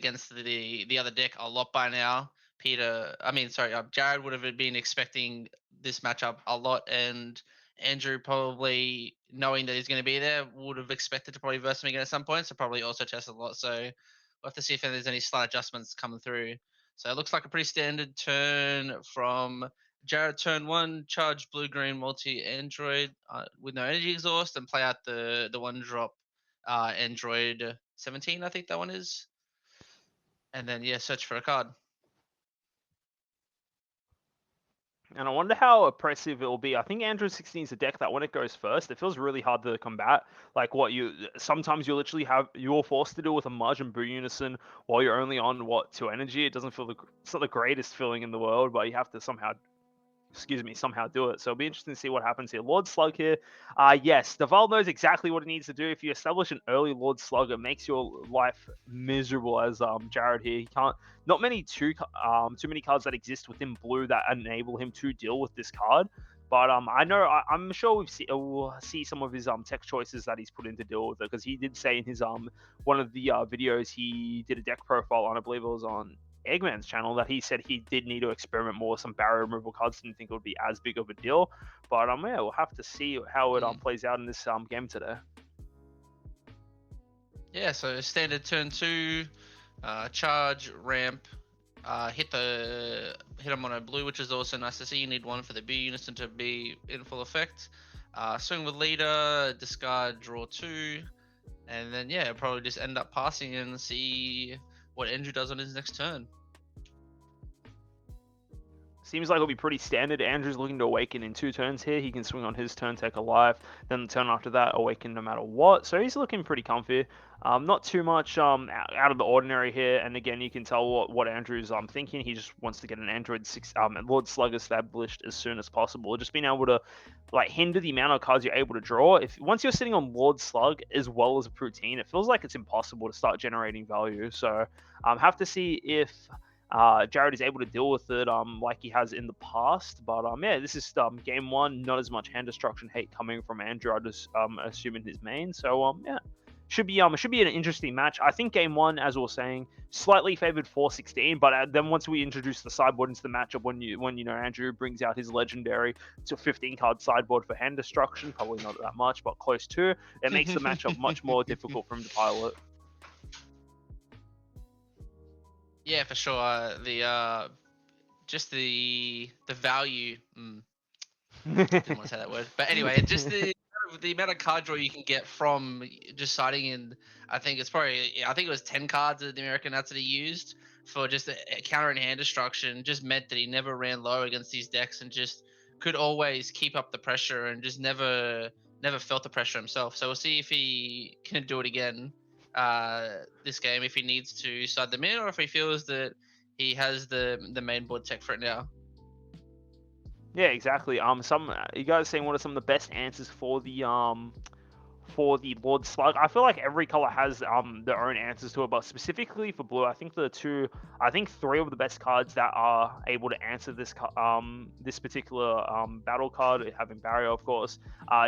against the other deck a lot by now. Jared would have been expecting this matchup a lot, and Andrew probably knowing that he's going to be there would have expected to probably verse him again at some point. So probably also tested a lot. So we'll have to see if there's any slight adjustments coming through. So it looks like a pretty standard turn from Jared. Turn one, charge blue green multi android with no energy exhaust, and play out the one drop Android 17, I think that one is. And then search for a card. And I wonder how oppressive it will be. I think Android 16 is a deck that when it goes first, it feels really hard to combat. Like sometimes you're forced to deal with a Marge and Boo Unison while you're only on 2 energy. It doesn't feel it's not the greatest feeling in the world, but you have to somehow do it. So it'll be interesting to see what happens here. Lord Slug here. Yes, Dovale knows exactly what he needs to do. If you establish an early Lord Slug, it makes your life miserable as Jared here. He can't. Not many too many cards that exist within blue that enable him to deal with this card. But I'm sure we'll see some of his tech choices that he's put in to deal with it, because he did say in his one of the videos he did a deck profile on, I believe it was on Egman's channel, that he said he did need to experiment more with some barrier removal cards. Didn't think it would be as big of a deal, but we'll have to see how it plays out in this game today. Yeah, so standard turn 2, charge, ramp, hit him on a blue, which is also nice to see. You need one for the B unison to be in full effect. Swing with leader, discard, draw 2, and then probably just end up passing and see what Andrew does on his next turn. Seems like it'll be pretty standard. Andrew's looking to awaken in 2 turns here. He can swing on his turn, take a life. Then the turn after that, awaken no matter what. So he's looking pretty comfy. Not too much out of the ordinary here. And again, you can tell what Andrew's thinking. He just wants to get an Android 6 Lord Slug established as soon as possible. Just being able to hinder the amount of cards you're able to draw. Once you're sitting on Lord Slug as well as a Poutine, it feels like it's impossible to start generating value. So have to see if Jared is able to deal with it like he has in the past. But this is game 1. Not as much hand destruction hate coming from Andrew, I just assume in his main. So should be an interesting match. I think game 1, as we were saying, slightly favored 4-16, but then once we introduce the sideboard into the matchup, when Andrew brings out his legendary to 15 card sideboard for hand destruction, probably not that much, but close to, it makes the matchup much more difficult for him to pilot. Yeah, for sure. The value. Didn't want to say that word, but anyway, just the amount of card draw you can get from just siding in. I think it was 10 cards that the American Nazi used for just a counter and hand destruction. Just meant that he never ran low against these decks and just could always keep up the pressure and just never felt the pressure himself. So we'll see if he can do it again this game, if he needs to side them in, or if he feels that he has the main board tech for it now. Yeah, exactly. You guys saying what are some of the best answers for the Lord Slug? I feel like every color has their own answers to it, but specifically for blue, I think 3 of the best cards that are able to answer this particular battle card, having barrier, of course.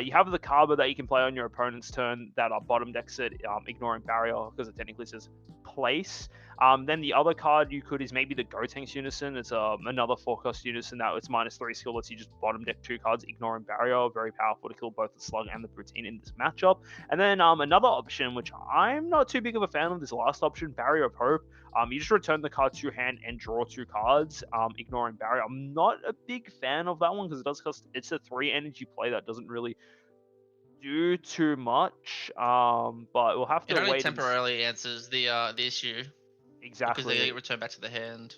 You have the Kaba that you can play on your opponent's turn that are bottom decks it, ignoring barrier because it technically says place. Then the other card you could is maybe the Gotenks Unison. It's another 4-cost Unison that it's -3 skill, lets you just bottom deck 2 cards, ignoring barrier. Very powerful to kill both the Slug and the Poutine in this matchup. And then another option, which I'm not too big of a fan of, this last option, Barrier of Hope. You just return the card to your hand and draw 2 cards, ignoring barrier. I'm not a big fan of that one because it does cost. It's a 3 energy play that doesn't really do too much. But we'll have to wait. It only temporarily answers the issue. Exactly. Because they get returned back to the hand.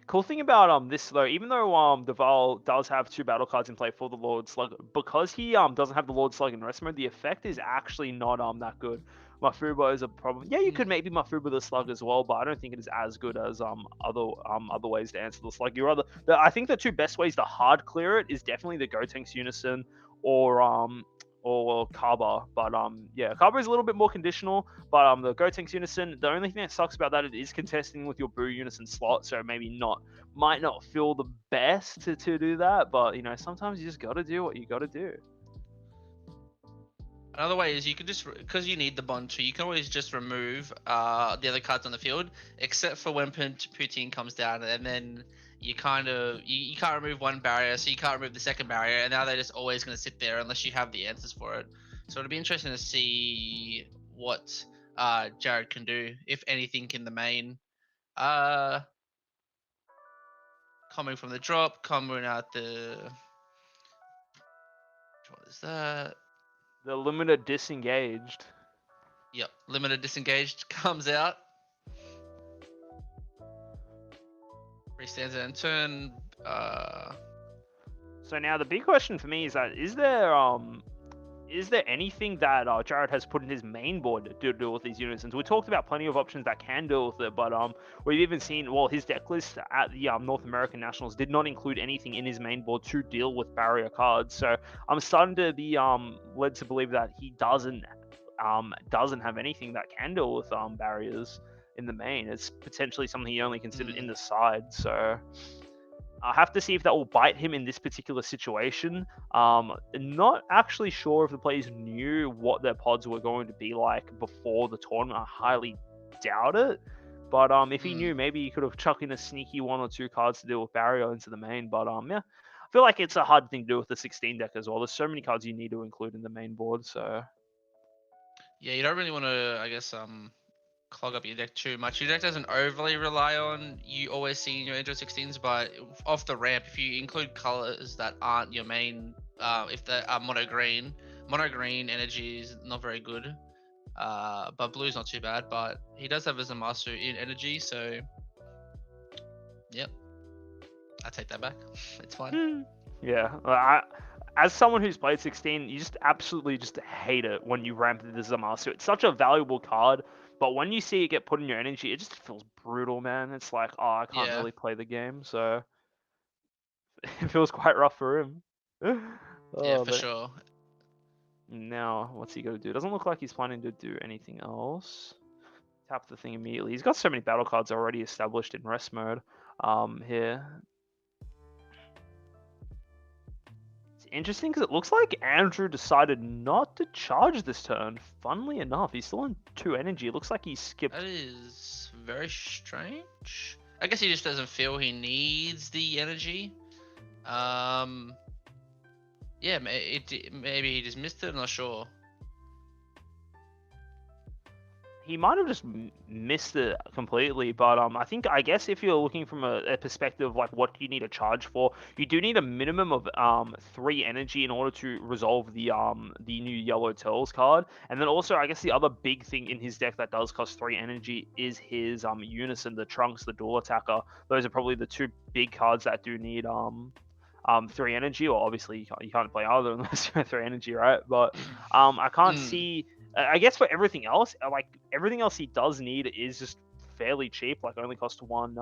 Cool thing about this though, even though Dovale does have 2 battle cards in play for the Lord Slug, because he doesn't have the Lord Slug in rest mode, the effect is actually not that good. Mafuba is a problem. Yeah, you could maybe Mafuba the Slug as well, but I don't think it is as good as other ways to answer the Slug. I think the 2 best ways to hard clear it is definitely the Gotenks Unison or Kaba, but Kaba is a little bit more conditional, but the Gotenks Unison, the only thing that sucks about that, it is contesting with your Boo Unison slot, so maybe might not feel the best to do that, but sometimes you just gotta do what you gotta do. Another way is you can just, because you need the bond too, you can always just remove the other cards on the field, except for when Poutine comes down, and then you you can't remove one barrier, so you can't remove the second barrier, and now they're just always going to sit there unless you have the answers for it. So it'll be interesting to see what Jared can do, if anything, in the main. Coming from the drop, coming out the. What is that? The limited disengaged. Yep, limited disengaged comes out. Stands in turn. So now the big question for me is that is there anything that Jared has put in his main board to deal with these units? And we talked about plenty of options that can deal with it, but we've even seen, his deck list at the North American Nationals did not include anything in his main board to deal with barrier cards. So I'm starting to be led to believe that he doesn't have anything that can deal with barriers in the main. It's potentially something he only considered in the side. So I'll have to see if that will bite him in this particular situation. Not actually sure if the players knew what their pods were going to be like before the tournament. I highly doubt it. But if he knew, maybe he could have chucked in a sneaky 1 or 2 cards to deal with barrier into the main. But yeah, I feel like it's a hard thing to do with the 16 deck as well. There's so many cards you need to include in the main board. So yeah, you don't really want to, I guess, clog up your deck too much. Your deck doesn't overly rely on you always seeing your Android 16s, but off the ramp, if you include colors that aren't your main, if they are mono green energy is not very good. But blue's not too bad. But he does have his Zamasu in energy, so yep, I take that back. It's fine. Yeah, as someone who's played 16, you just absolutely just hate it when you ramp the Zamasu. It's such a valuable card, but when you see it get put in your energy, it just feels brutal, man. It's like, I can't really play the game, so it feels quite rough for him. Yeah, for sure. Now, what's he going to do? Doesn't look like he's planning to do anything else. Tap the thing immediately. He's got so many battle cards already established in rest mode here. Interesting because it looks like Andrew decided not to charge this turn. Funnily enough, he's still on 2 energy. It looks like he skipped. That is very strange. I guess he just doesn't feel he needs the energy. Yeah, maybe he just missed it. I'm not sure. He might have just missed it completely, but I guess if you're looking from a perspective like what you need to charge for, you do need a minimum of 3 energy in order to resolve the new yellow Turtles card. And then also I guess the other big thing in his deck that does cost 3 energy is his Unison, the Trunks, the Dual Attacker. Those are probably the 2 big cards that do need 3 energy, or obviously you can't play either unless you have 3 energy, right? But I can't see. I guess for everything else, everything else he does need is just fairly cheap. Like only costs 1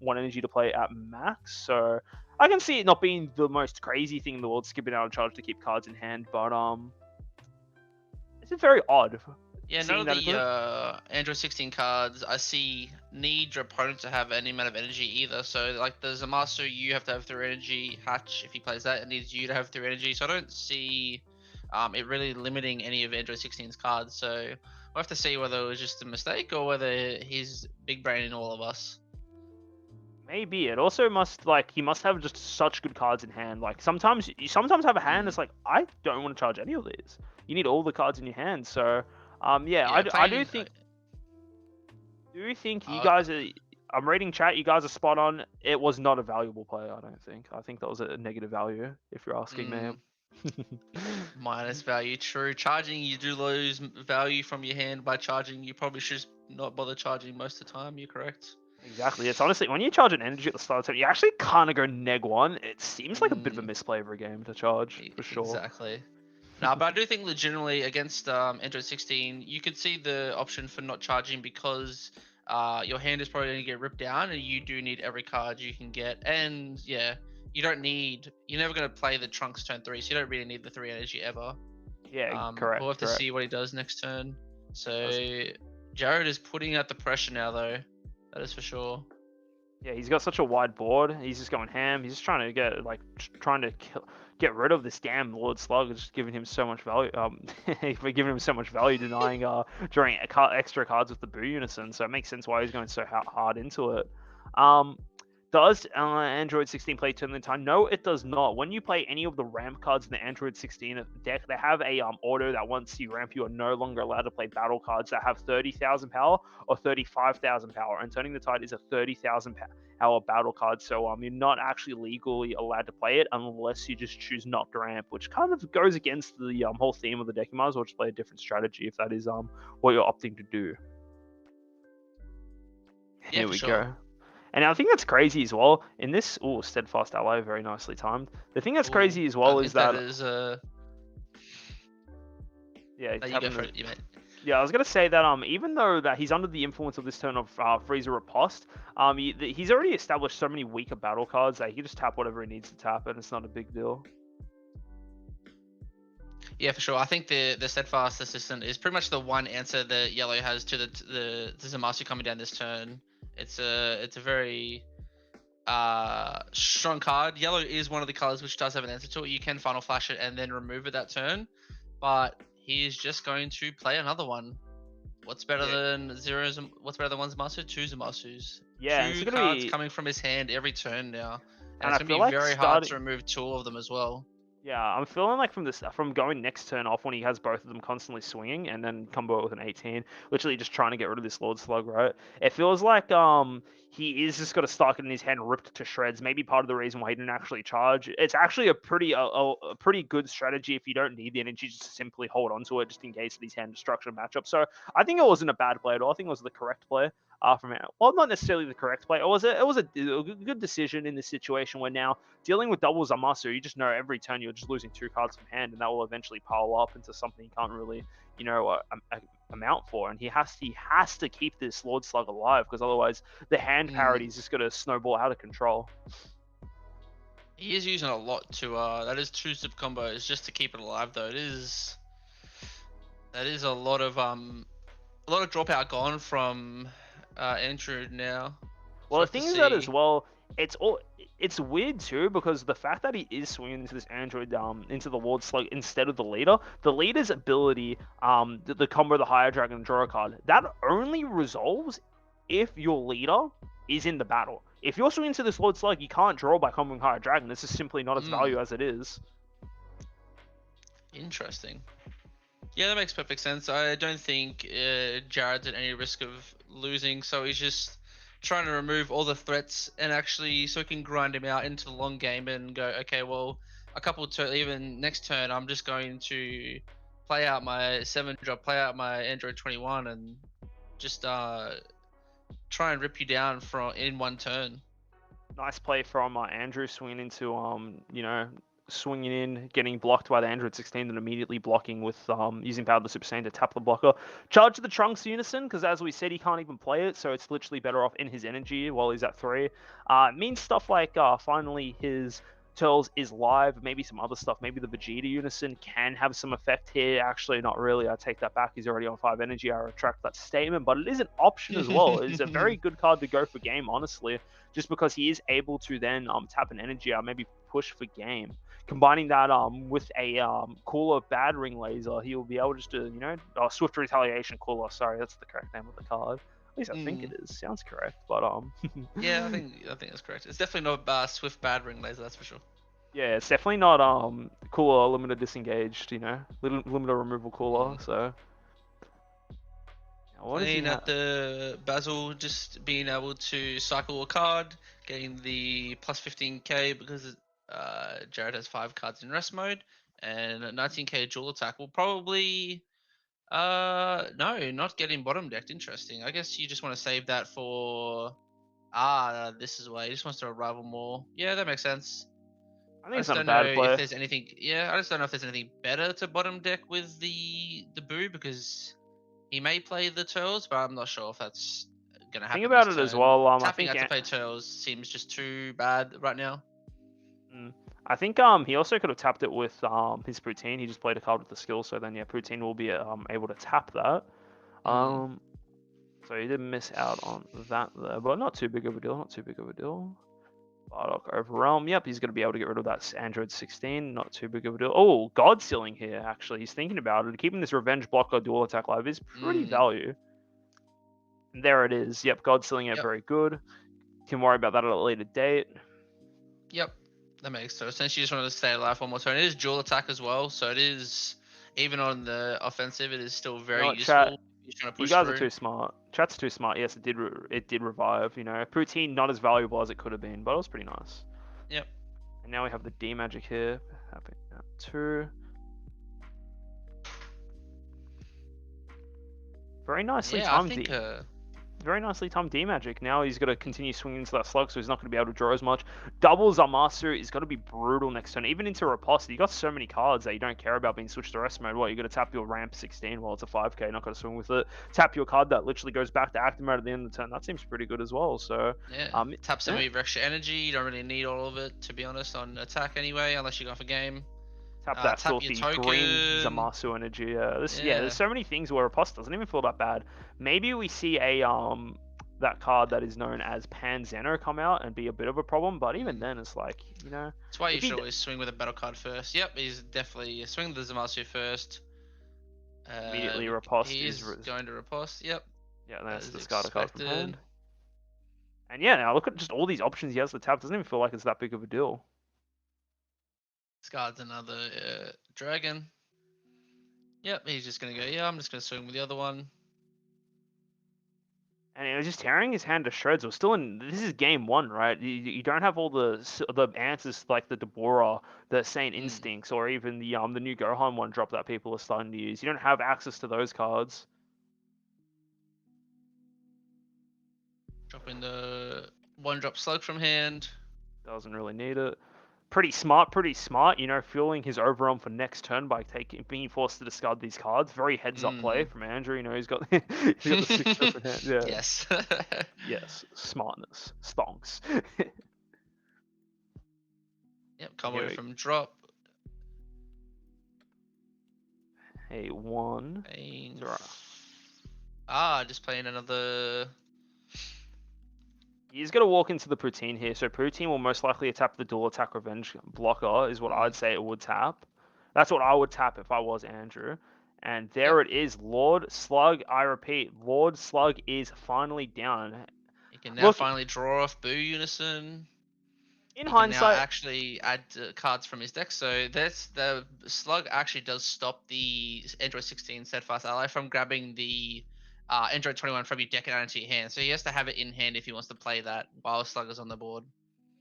energy to play at max. So I can see it not being the most crazy thing in the world, skipping out of charge to keep cards in hand. But it's very odd. Yeah, none of the Android 16 cards I see need your opponent to have any amount of energy either. So like the Zamasu, you have to have 3 energy. Hatch, if he plays that, it needs you to have 3 energy. So I don't see it really limiting any of Android 16's cards. So we'll have to see whether it was just a mistake or whether he's big brain in all of us. Maybe it also he must have just such good cards in hand. Like sometimes you have a hand that's like, I don't want to charge any of these. You need all the cards in your hand. So yeah, I do think. Do you think you guys are? I'm reading chat. You guys are spot on. It was not a valuable play. I don't think. I think that was a negative value, if you're asking me. Minus value, true. Charging, you do lose value from your hand by charging. You probably should not bother charging most of the time. You're correct. Exactly. It's honestly, when you charge an energy at the start of the turn, you actually kind of go neg 1. It seems like a bit of a misplay of a game to charge, for sure. Exactly. No, but I do think legitimately against Android 16, you could see the option for not charging because your hand is probably going to get ripped down, and you do need every card you can get. And yeah, you're never going to play the Trunks turn 3, so you don't really need the 3 energy ever. Yeah, correct. We'll have to see what he does next turn. So Jared is putting out the pressure now, though. That is for sure. Yeah, he's got such a wide board. He's just going ham. He's just trying to get get rid of this damn Lord Slug. It's just giving him so much value. For giving him so much value, denying drawing extra cards with the Boo Unison. So it makes sense why he's going so hard into it. Does Android 16 play Turn the Time? No, it does not. When you play any of the ramp cards in the Android 16 deck, they have a auto that once you ramp, you are no longer allowed to play battle cards that have 30,000 power or 35,000 power. And Turning the Tide is a 30,000 power battle card, so you're not actually legally allowed to play it unless you just choose not to ramp, which kind of goes against the whole theme of the deck. You might as well just play a different strategy if that is what you're opting to do. Here we go. And I think that's crazy as well. In this, Steadfast Ally, very nicely timed. The thing that's crazy as well is that... Yeah, you go for it, you mate. Yeah, I was gonna say that even though that he's under the influence of this turn of Freezer Riposte, he's already established so many weaker battle cards that he can just tap whatever he needs to tap, and it's not a big deal. Yeah, for sure. I think the Steadfast Assistant is pretty much the one answer that Yellow has to the Zamasu coming down this turn. It's a very strong card. Yellow is one of the colors which does have an answer to it. You can Final Flash it and then remove it that turn, but he is just going to play another one. What's better than zeros? What's better than one Zamasu? Two Zamasus. Yeah, two cards coming from his hand every turn now, and it's gonna be very hard to remove two of them as well. Yeah, I'm feeling like from going next turn off when he has both of them constantly swinging and then combo it with an 18, literally just trying to get rid of this Lord Slug, right? It feels like he is just got to stock it in his hand ripped to shreds. Maybe part of the reason why he didn't actually charge. It's actually a pretty good strategy if you don't need the energy, just to simply hold on to it just in case of these hand destruction matchups. So I think it wasn't a bad play at all. I think it was the correct play. From it. Well, not necessarily the correct play. It was a good decision in this situation where now dealing with double Zamasu, you just know every turn you're just losing two cards from hand, and that will eventually pile up into something you can't really, amount for. And he has to keep this Lord Slug alive, because otherwise the hand parity is just going to snowball out of control. He is using a lot to that is two zip combos just to keep it alive though. That is a lot of dropout gone from Andrew now. Well, the thing is that as well, it's weird too, because the fact that he is swinging into this Android into the Lord Slug instead of the leader's ability, the combo the Higher Dragon and draw a card, that only resolves if your leader is in the battle. If you're swinging into this Lord Slug, you can't draw by comboing Higher Dragon. This is simply not its value as it is. Interesting. Yeah, that makes perfect sense. I don't think Jared's at any risk of losing, so he's just trying to remove all the threats and actually so he can grind him out into the long game and go, okay, well, even next turn, I'm just going to play out my 7-drop, play out my Android 21, and just try and rip you down in one turn. Nice play from Andrew, swinging into swinging in, getting blocked by the Android 16, and immediately blocking with using Power of the Super Saiyan to tap the blocker. Charge the Trunks Unison, because as we said, he can't even play it, so it's literally better off in his energy while he's at 3. Means stuff like finally his Turles is live, maybe some other stuff, maybe the Vegeta Unison can have some effect here. Actually, not really. I take that back. He's already on 5 energy. I retract that statement, but it is an option as well. It's a very good card to go for game, honestly, just because he is able to then tap an energy out, maybe push for game. Combining that with a cooler Bad Ring Laser, he will be able just to, Swift Retaliation Cooler. Sorry, that's the correct name of the card. At least I think it is. Sounds correct, but yeah, I think that's correct. It's definitely not Swift Bad Ring Laser, that's for sure. Yeah, it's definitely not cooler limiter disengaged. Limiter removal cooler. So. Playing at the Basil, just being able to cycle a card, getting the plus 15k because Jared has 5 cards in rest mode, and a 19k dual attack will probably no, not getting bottom decked. Interesting. I guess you just want to save that for this is why he just wants to rival more. Yeah, that makes sense. I think it's not a bad play. If there's anything. Yeah, I just don't know if there's anything better to bottom deck with the Boo, because he may play the Turles, but I'm not sure if that's gonna happen. Think about it as well. Tapping out to play Turles seems just too bad right now. I think he also could have tapped it with his Poutine. He just played a card with the skill, so then Poutine will be able to tap that. So So he did miss out on that there, but not too big of a deal. Not too big of a deal. Bardock Overwhelm. Yep, he's going to be able to get rid of that Android 16. Not too big of a deal. Oh, God Sealing here, actually. He's thinking about it. Keeping this Revenge Blocker dual attack live is pretty value. And there it is. Yep, God Sealing it, very good. Can worry about that at a later date. Yep, that makes sense. Since you just wanted to stay alive one more turn, it is dual attack as well, so it is, even on the offensive, it is still very useful. Chat, trying to push you guys through. are too smart. Chat's too smart. Yes, it did revive. You know, Poutine not as valuable as it could have been, but it was pretty nice. Yep. And now we have the D magic here. Having that too. Very nicely timed. I think, very nicely timed D magic. Now he's got to continue swinging into that slug, so he's not going to be able to draw as much. Double Zamasu is going to be brutal next turn. Even into Riposte, you got so many cards that you don't care about being switched to rest mode. What, you got to tap your ramp 16 while it's a 5k, not going to swing with it. Tap your card that literally goes back to active mode at the end of the turn. That seems pretty good as well. So tap some of your extra energy. You don't really need all of it, to be honest, on attack anyway, unless you go for game. Tap that filthy green Zamasu energy. There's so many things where Riposte doesn't even feel that bad. Maybe we see a that card that is known as Panzeno come out and be a bit of a problem, but even then it's like, you know. That's why you should always swing with a battle card first. Yep, he's definitely swing the Zamasu first. Immediately Riposte is going to Riposte. Yep. Yeah, and that's discard a card from hand. And yeah, now look at just all these options he has to tap. Doesn't even feel like it's that big of a deal. Discards another dragon. Yep, he's just going to go, yeah, I'm just going to swing with the other one. And it was just tearing his hand to shreds. We're still in. This is game one, right? You don't have all the answers like the Deborah, the Saint Instincts, or even the new Gohan one drop that people are starting to use. You don't have access to those cards. Dropping the one drop slug from hand. Doesn't really need it. Pretty smart. You know, fueling his overarm for next turn by being forced to discard these cards. Very heads up play from Andrew. You know, he's got the 6 drop in hand. Yeah. Yes. Yes. Smartness. Stonks. Yep. Combo from drop. Hey, one. Just playing another. He's going to walk into the Poutine here, so Poutine will most likely tap the dual attack revenge blocker, is what I'd say it would tap. That's what I would tap if I was Andrew. And there it is, Lord Slug, I repeat, Lord Slug is finally down. He can now finally draw off Boo Unison. In hindsight, now actually add cards from his deck, so that's the Slug actually does stop the Android 16 Steadfast Ally from grabbing the Android 21 from your deck and add it to your hand. So he has to have it in hand if he wants to play that while Slug is on the board.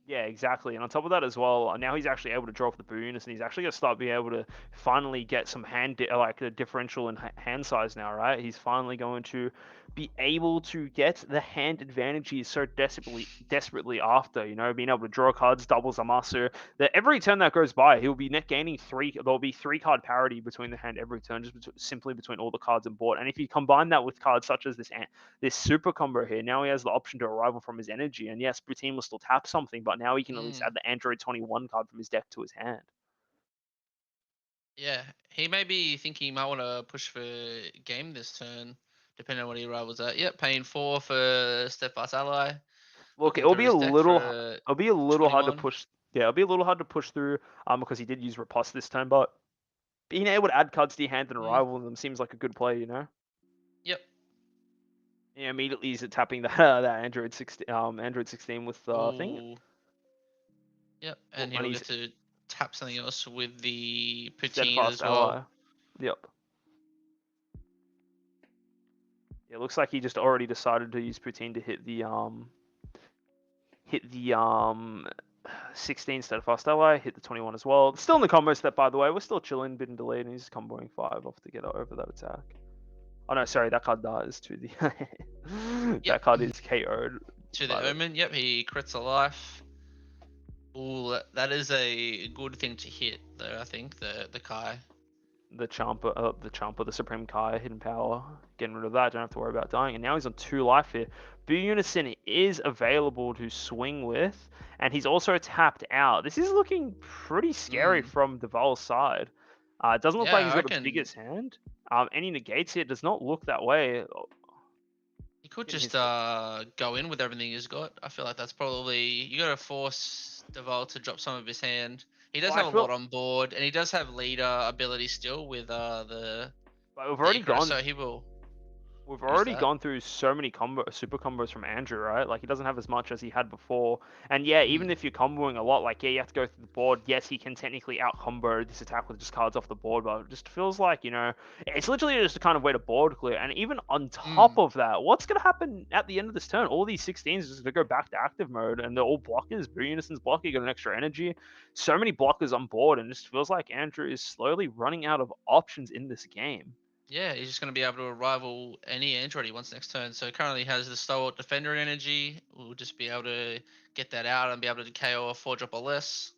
Yeah, exactly. And on top of that as well, now he's actually able to draw off the bonus, and he's actually going to start being able to finally get some like a differential in hand size now, right? He's finally going to be able to get the hand advantage he is so desperately after, you know, being able to draw cards, doubles Zamasu. That every turn that goes by, he'll be net gaining 3. There'll be 3 card parity between the hand every turn, just simply between all the cards on board. And if you combine that with cards such as this super combo here, now he has the option to arrival from his energy. And yes, Poutine will still tap something, but now he can at least add the Android 21 card from his deck to his hand. Yeah, he may be thinking he might want to push for game this turn, depending on what he rivals at. Yep, paying 4 for Steadfast Ally. Look, it'll be a little hard to push. Yeah, it'll be a little hard to push through because he did use Riposte this turn, but being able to add cards to your hand and rival them seems like a good play, you know? Yep. Yeah, immediately he's tapping that Android 16 with thing. Yep, and he'll get to tap something else with the Poutine as well. Ally. Yep. It looks like he just already decided to use Poutine to hit the 16 Steadfast Ally, hit the 21 as well. Still in the combo step, by the way. We're still chilling, bit delayed, and he's comboing 5 off to get over that attack. Oh no, sorry, that card dies to the that card is KO'd. To the Omen, yep, he crits a life. Ooh, that is a good thing to hit though, I think, the Kai. The Champa, the Supreme Kai, hidden power. Getting rid of that, don't have to worry about dying. And now he's on 2 life here. Boo Unison is available to swing with, and he's also tapped out. This is looking pretty scary from Dovale's side. It doesn't look like he's got the biggest hand. Any negates here, it does not look that way. could in his just go in with everything he's got. I feel like that's probably you got to force Dovale to drop some of his hand. He does Well, I have a lot feel on board, and he does have leader ability still with like we've the already Icarus, gone so he will We've use already that. gone through so many super combos from Andrew, right? Like he doesn't have as much as he had before. And yeah, even Mm. if you're comboing a lot, like yeah, you have to go through the board. Yes, he can technically out combo this attack with just cards off the board, but it just feels like, it's literally just a kind of way to board clear. And even on top Mm. of that, what's gonna happen at the end of this turn? All these 16s is gonna go back to active mode, and they're all blockers. Blue Unison's blocker, you got an extra energy. So many blockers on board, and it just feels like Andrew is slowly running out of options in this game. Yeah, he's just going to be able to rival any android he wants next turn. So currently he has the Stalwart Defender energy. We'll just be able to get that out and be able to KO a 4-drop or less.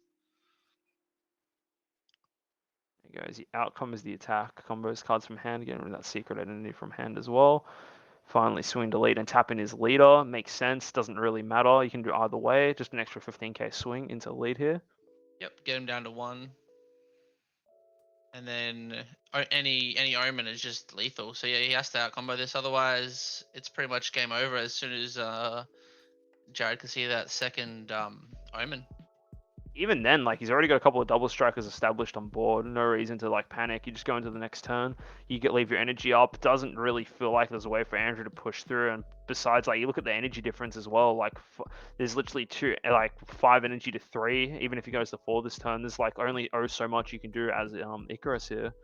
There goes. The outcome is the attack. Combos cards from hand, getting rid of that secret identity from hand as well. Finally, swing to lead and tap in his leader. Makes sense. Doesn't really matter. You can do either way. Just an extra 15k swing into lead here. Yep, get him down to 1. And then any Omen is just lethal. So yeah, he has to outcombo this. Otherwise, it's pretty much game over as soon as Jared can see that second Omen. Even then, like he's already got a couple of double strikers established on board. No reason to like panic. You just go into the next turn. You get leave your energy up. Doesn't really feel like there's a way for Andrew to push through. And besides, like you look at the energy difference as well. Like there's literally 5 energy to 3. Even if he goes to 4 this turn, there's like only so much you can do as Icarus here.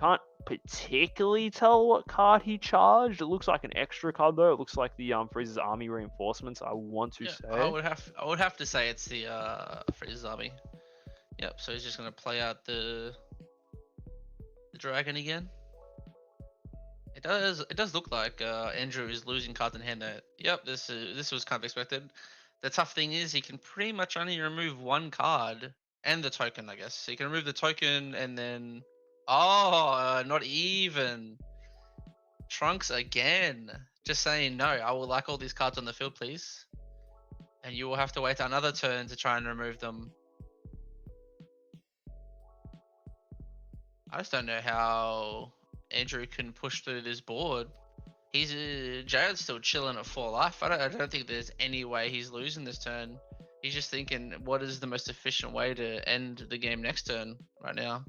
Can't particularly tell what card he charged. It looks like an extra card though. It looks like the Freezer's army reinforcements. I want to Yeah, say. I would have to say it's the Freezer's army. Yep. So he's just gonna play out the dragon again. It does look like Andrew is losing cards in hand there. Yep. This was kind of expected. The tough thing is he can pretty much only remove one card and the token, I guess. So he can remove the token and then not even. Trunks again. Just saying no, I will like all these cards on the field, please. And you will have to wait another turn to try and remove them. I just don't know how Andrew can push through this board. He's Jared's still chilling at 4 life. I don't think there's any way he's losing this turn. He's just thinking, what is the most efficient way to end the game next turn right now?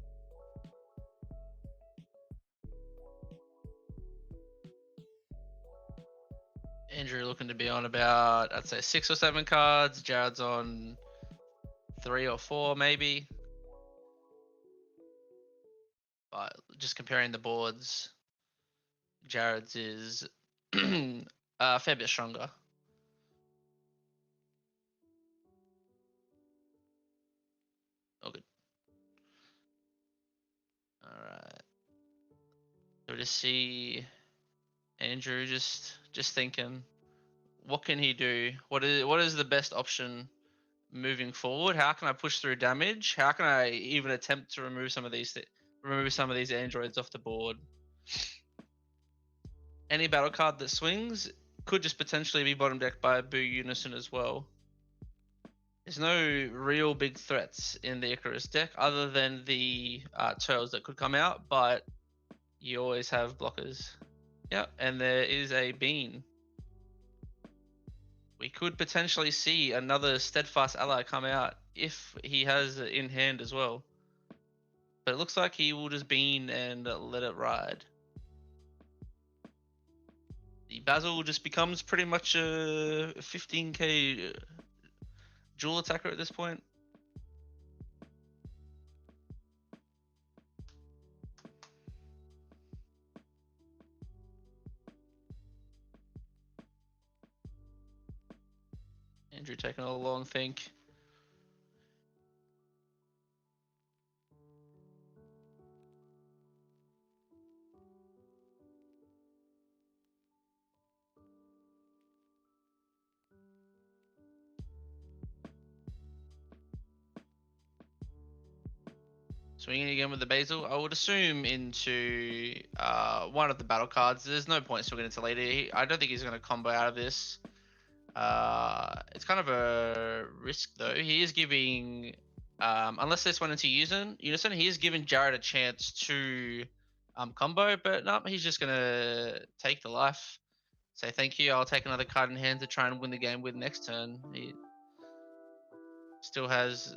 Andrew looking to be on about, I'd say 6 or 7 cards. Jared's on 3 or 4 maybe. But just comparing the boards, Jared's is a fair bit stronger. Oh, good. All right. So we just see Andrew just thinking, what can he do? What is the best option moving forward? How can I push through damage? How can I even attempt to remove some of these androids off the board? Any battle card that swings could just potentially be bottom decked by a Boo Unison as well. There's no real big threats in the Icarus deck other than the turtles that could come out, but you always have blockers. Yeah, and there is a bean. We could potentially see another steadfast ally come out if he has it in hand as well. But it looks like he will just bean and let it ride. The Basil just becomes pretty much a 15k dual attacker at this point. Andrew taking a long think. Swinging again with the Basil. I would assume into one of the battle cards. There's no point swinging into leader. I don't think he's going to combo out of this. It's kind of a risk though. He is giving, unless this went into Unison, he is giving Jared a chance to combo, but no, he's just going to take the life. Say thank you. I'll take another card in hand to try and win the game with next turn. He still has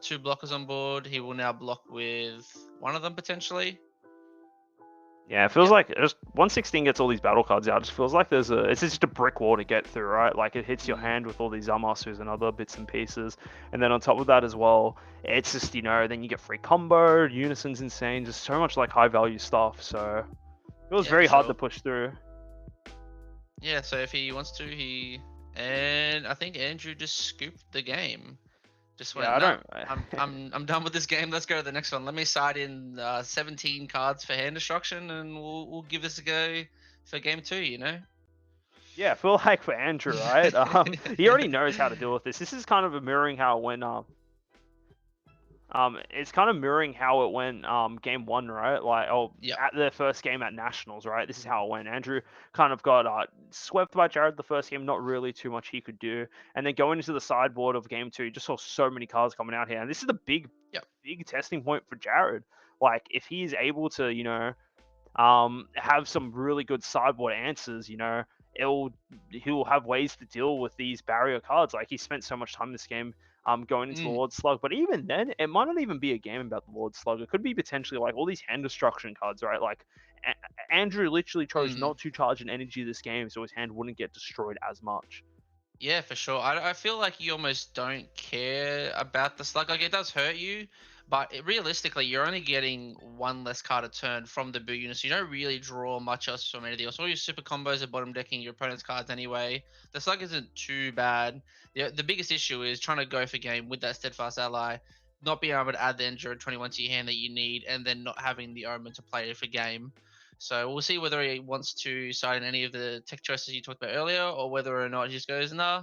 2 blockers on board. He will now block with one of them potentially. Yeah, it feels Yep. like just 116 gets all these battle cards out. It just feels like it's just a brick wall to get through, right? Like it hits your Mm. hand with all these Zamassus and other bits and pieces, and then on top of that as well, it's just then you get free combo, Unison's insane, just so much like high value stuff. So it was Yeah, for very hard to sure. push through. Yeah, so if he wants to, and I think Andrew just scooped the game. Just Yeah, went, I nah, don't. I'm done with this game. Let's go to the next one. Let me side in 17 cards for hand destruction, and we'll give this a go for game 2. You know. Yeah, I feel like for Andrew, right? He already knows how to deal with this. This is kind of a mirroring how it went. It's kind of mirroring how it went game 1, right? Like, Yep. at the first game at Nationals, right? This is how it went. Andrew kind of got swept by Jared the first game, not really too much he could do. And then going into the sideboard of game 2, you just saw so many cards coming out here. And this is the big Yep. testing point for Jared. Like, if he's able to, have some really good sideboard answers, he'll have ways to deal with these barrier cards. Like, he spent so much time this game going into the Mm. Lord Slug, but even then, it might not even be a game about the Lord Slug. It could be potentially like all these hand destruction cards, right? Like, Andrew literally chose Mm. not to charge an energy this game, so his hand wouldn't get destroyed as much. Yeah, for sure. I feel like you almost don't care about the slug. Like it does hurt you, but realistically, you're only getting one less card a turn from the boot unit, so you don't really draw much else from anything else. All your super combos are bottom decking your opponent's cards anyway. The slug isn't too bad. The biggest issue is trying to go for game with that steadfast ally, not being able to add the Endure 21 to your hand that you need, and then not having the Omen to play for game. So we'll see whether he wants to side in any of the tech choices you talked about earlier, or whether or not he just goes, nah,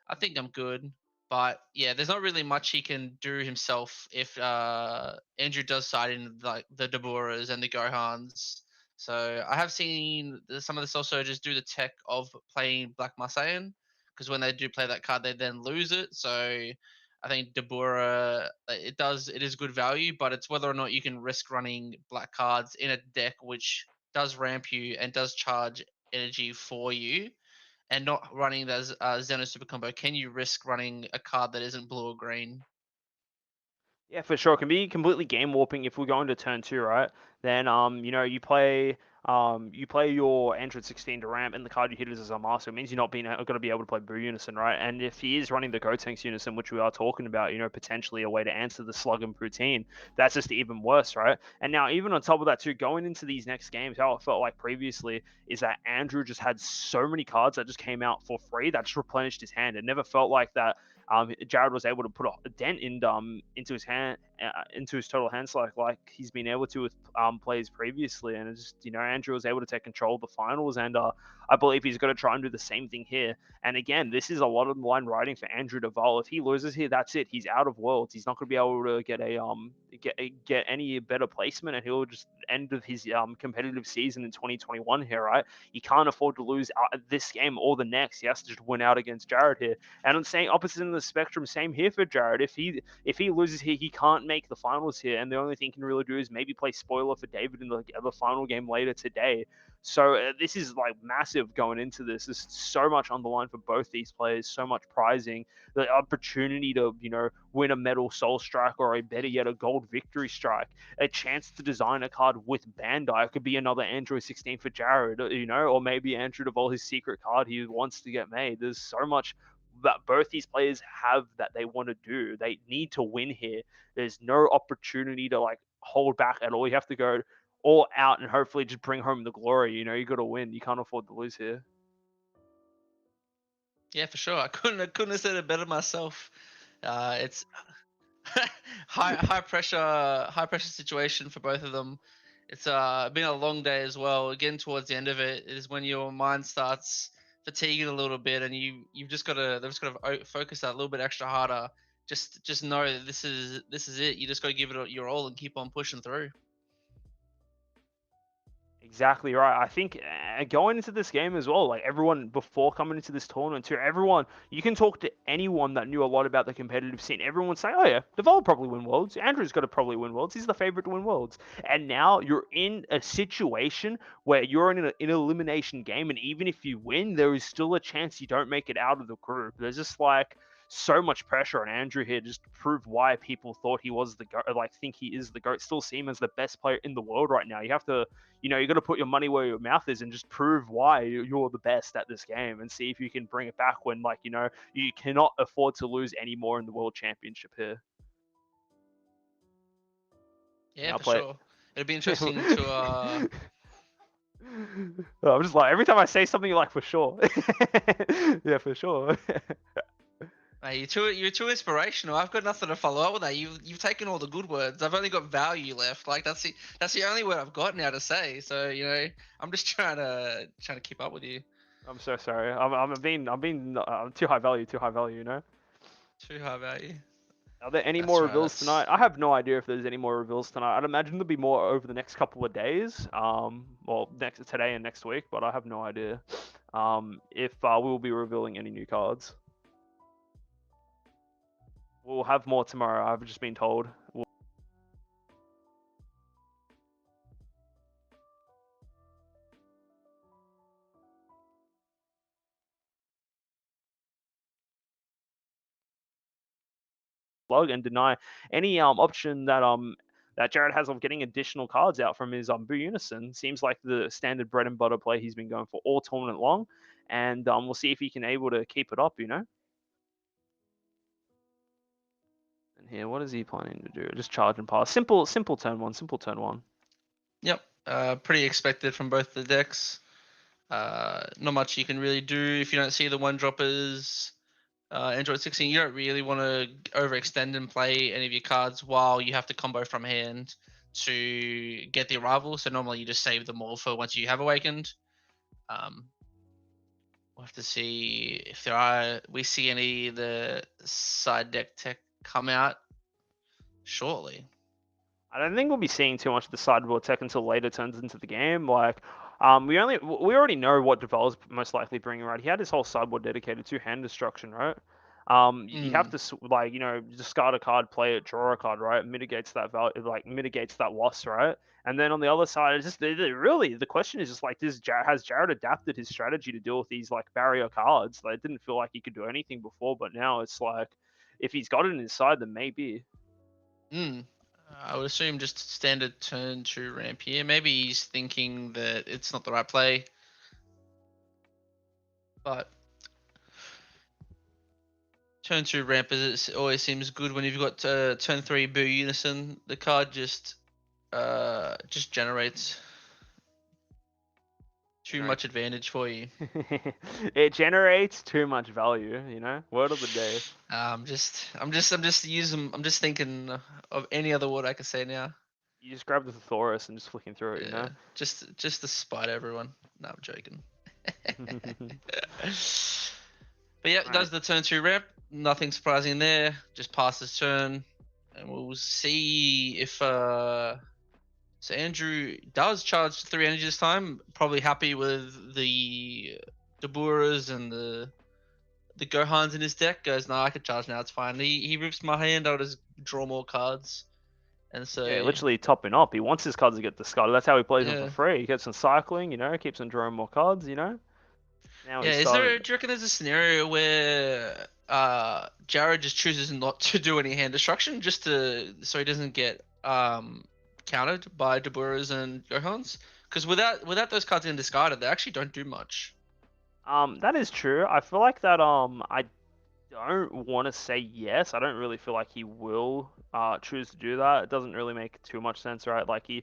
I think I'm good. But yeah, there's not really much he can do himself if Andrew does side in like the Daburas and the Gohans. So I have seen some of the Soul Surgers do the tech of playing Black Marseillan, because when they do play that card, they then lose it. So I think Dabura, it is good value, but it's whether or not you can risk running black cards in a deck which does ramp you and does charge energy for you, and not running that Xeno super combo. Can you risk running a card that isn't blue or green? Yeah, for sure. It can be completely game warping if we go into turn 2, right? Then you play your Android 16 to ramp, and the card you hit is a Zamasu. It means you're not being going to be able to play Boo Unison, right? And if he is running the Gotenks Unison, which we are talking about, potentially a way to answer the Slug and Poutine, that's just even worse, right? And now even on top of that too, going into these next games, how it felt like previously is that Andrew just had so many cards that just came out for free that just replenished his hand. It never felt like that Jared was able to put a dent into his hand, into his total hand select like he's been able to with players previously, and it's just Andrew was able to take control of the finals, and I believe he's going to try and do the same thing here. And again, this is a lot of line riding for Andrew Dovale. If he loses here, that's it. He's out of worlds. He's not going to be able to get get any better placement, and he'll just end of his competitive season in 2021 here, right? He can't afford to lose this game or the next. He has to just win out against Jared here. And I'm saying opposite end of the spectrum, same here for Jared. If he loses here, he can't make the finals here, and the only thing he can really do is maybe play spoiler for David in the final game later today. So this is like massive going into this. There's so much on the line for both these players, so much prizing, the opportunity to win a medal soul strike, or a better yet a gold victory strike, a chance to design a card with Bandai. It could be another Android 16 for Jared, or maybe Andrew Duvall, his secret card he wants to get made. There's so much that both these players have that they want to do. They need to win here. There's no opportunity to like hold back at all. You have to go all out and hopefully just bring home the glory. You got to win. You can't afford to lose here. Yeah, for sure. I couldn't have said it better myself. It's high pressure situation for both of them. It's been a long day as well. Getting towards the end of it is when your mind starts fatiguing a little bit, and you've just got to focus that a little bit extra harder. Just know that this is it. You just got to give it your all and keep on pushing through. Exactly right. I think going into this game as well, like everyone before coming into this tournament too, everyone, you can talk to anyone that knew a lot about the competitive scene. Everyone would say, oh yeah, Duvall will probably win Worlds. Andrew's got to probably win Worlds. He's the favorite to win Worlds. And now you're in a situation where you're in an elimination game, and even if you win, there is still a chance you don't make it out of the group. There's just like so much pressure on Andrew here just to prove why people thought he was the GOAT, like think he is the GOAT, still see him as the best player in the world right now. You have to, you got to put your money where your mouth is and just prove why you're the best at this game and see if you can bring it back when, like, you cannot afford to lose any more in the World Championship here. Yeah, I'll for play sure. It'll be interesting to. I'm just like, every time I say something, you're like, for sure. Yeah, for sure. Mate, you're too inspirational. I've got nothing to follow up with that. You've taken all the good words. I've only got value left. Like that's the only word I've got now to say. So I'm just trying to keep up with you. I'm so sorry. I'm too high value, Too high value. Are there any That's more right. reveals tonight? I have no idea if there's any more reveals tonight. I'd imagine there'll be more over the next couple of days. Well, today and next week, but I have no idea. If we will be revealing any new cards. We'll have more tomorrow. I've just been told. And deny any option that Jared has of getting additional cards out from his Boo Unison. Seems like the standard bread and butter play he's been going for all tournament long, and we'll see if he can able to keep it up. And here, what is he planning to do? Just charge and pass. Simple turn one. Simple turn one. Yep. Pretty expected from both the decks. Not much you can really do if you don't see the one droppers. Android 16, you don't really want to overextend and play any of your cards while you have to combo from hand to get the arrival. So normally you just save them all for once you have awakened. We'll have to see if we see any of the side deck tech come out shortly. I don't think we'll be seeing too much of the sideboard tech until later turns into the game. Like, we already know what Duvall's most likely bringing, right? He had his whole sideboard dedicated to hand destruction, right? You have to discard a card, play it, draw a card, right? Mitigates that value, like mitigates that loss, right? And then on the other side, it's just really the question is just like, has Jared adapted his strategy to deal with these like barrier cards? Like, it didn't feel like he could do anything before, but now it's like, if he's got it in his side, then maybe. I would assume just standard turn 2 ramp here. Maybe he's thinking that it's not the right play. But turn 2 ramp always seems good when you've got turn 3 Boo Unison. The card just generates too much advantage for you. It generates too much value, Word of the day. I'm just thinking of any other word I could say now. You just grab the Thesaurus and just flicking through it, Just to spite everyone. No, I'm joking. But yeah, does the turn 2 rep. Nothing surprising there. Just passes turn, and we'll see if so Andrew does charge 3 energy this time. Probably happy with the Daburas and the Gohans in his deck. Goes, no, I can charge now. It's fine. He rips my hand. I'll just draw more cards. And so yeah, literally topping up. He wants his cards to get discarded. That's how he plays them Yeah. for free. He gets them cycling, keeps on drawing more cards, Now Yeah, he's do you started. reckon there's a scenario where Jared just chooses not to do any hand destruction just so he doesn't get countered by Daburas and Gohans? Because without those cards getting discarded, they actually don't do much. That is true. I feel like that I don't want to say yes. I don't really feel like he will choose to do that. It doesn't really make too much sense, right? Like the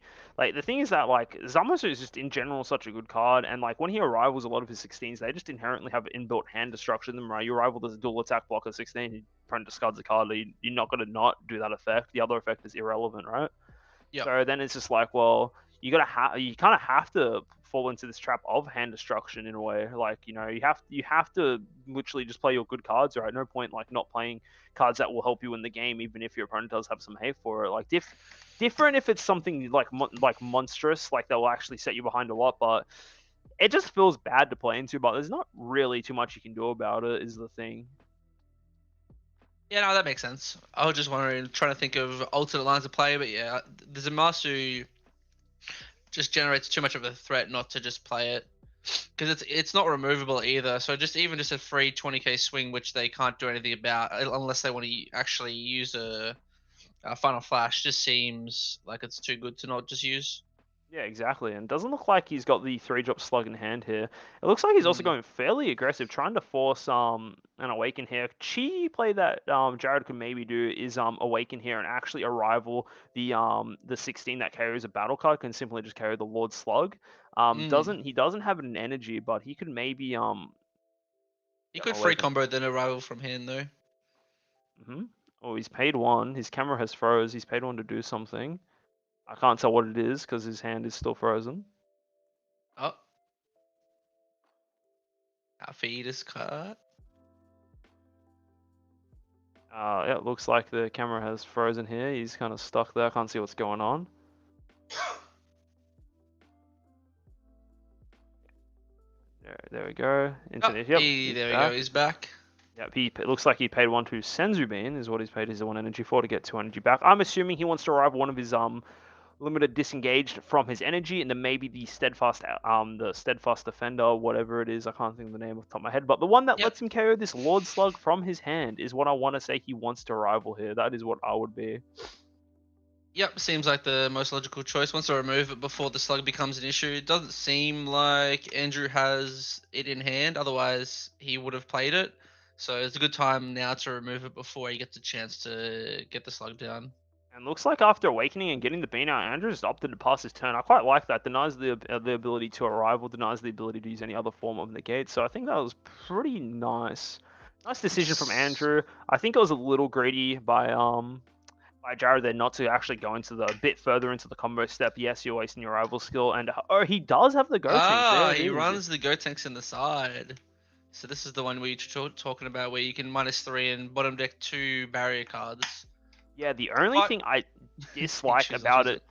thing is that like Zamos is just in general such a good card, and like when he arrivals, a lot of his 16s they just inherently have inbuilt hand destruction in them, right? Your rival does a dual attack blocker 16, your opponent discards a card. You're not gonna not do that effect. The other effect is irrelevant, right? Yeah. So then it's just like, well, you kind of have to fall into this trap of hand destruction in a way. Like, you have to literally just play your good cards, right? No point like not playing cards that will help you in the game, even if your opponent does have some hate for it. Like different if it's something like monstrous, like that will actually set you behind a lot, but it just feels bad to play into, but there's not really too much you can do about it, is the thing. Yeah, no, that makes sense. I was just wondering, trying to think of alternate lines of play, but yeah, there's a Masu just generates too much of a threat not to just play it. Because it's not removable either, so just a free 20k swing, which they can't do anything about unless they want to actually use a final flash, just seems like it's too good to not just use. Yeah, exactly. And doesn't look like he's got the 3-drop slug in hand here. It looks like he's also Mm. going fairly aggressive, trying to force an awaken here. Cheeky play that Jared could maybe do is awaken here and actually arrival the 16 that carries a battle card can simply just carry the Lord Slug. Mm. He doesn't have an energy, but he could maybe You yeah, could free awaken. combo then arrival from hand though. Oh, he's paid one. His camera has froze. He's paid one to do something. I can't tell what it is because his hand is still frozen. Oh, our feed is cut. Yeah, it looks like the camera has frozen here. He's kind of stuck there. I can't see what's going on. There we go. Oh, Internet. Yep, he's there we go. back. He's back. Yep, it looks like he paid one to Senzubean, is what he's paid his 1 energy for to get 2 energy back. I'm assuming he wants to arrive one of his limited disengaged from his energy, and then maybe the steadfast defender, whatever it is. I can't think of the name off the top of my head, but the one that Yep. lets him KO this Lord Slug from his hand is what I want to say he wants to rival here. That is what I would be. Yep, seems like the most logical choice. Wants to remove it before the slug becomes an issue. It doesn't seem like Andrew has it in hand, otherwise he would have played it. So it's a good time now to remove it before he gets a chance to get the slug down. And looks like after awakening and getting the bean out, Andrew's opted to pass his turn. I quite like that. Denies the ability to arrival, denies the ability to use any other form of negate. So I think that was pretty nice. Nice decision from Andrew. I think it was a little greedy by Jared there not to actually go into the bit further into the combo step. Yes, you're wasting your rival skill, and oh, he does have the go tanks. There Ah, it he is. runs the go tanks in the side. So this is the one we were talking about where you can -3 and bottom deck 2 barrier cards. Yeah, the only But thing I he dislike chooses about use it,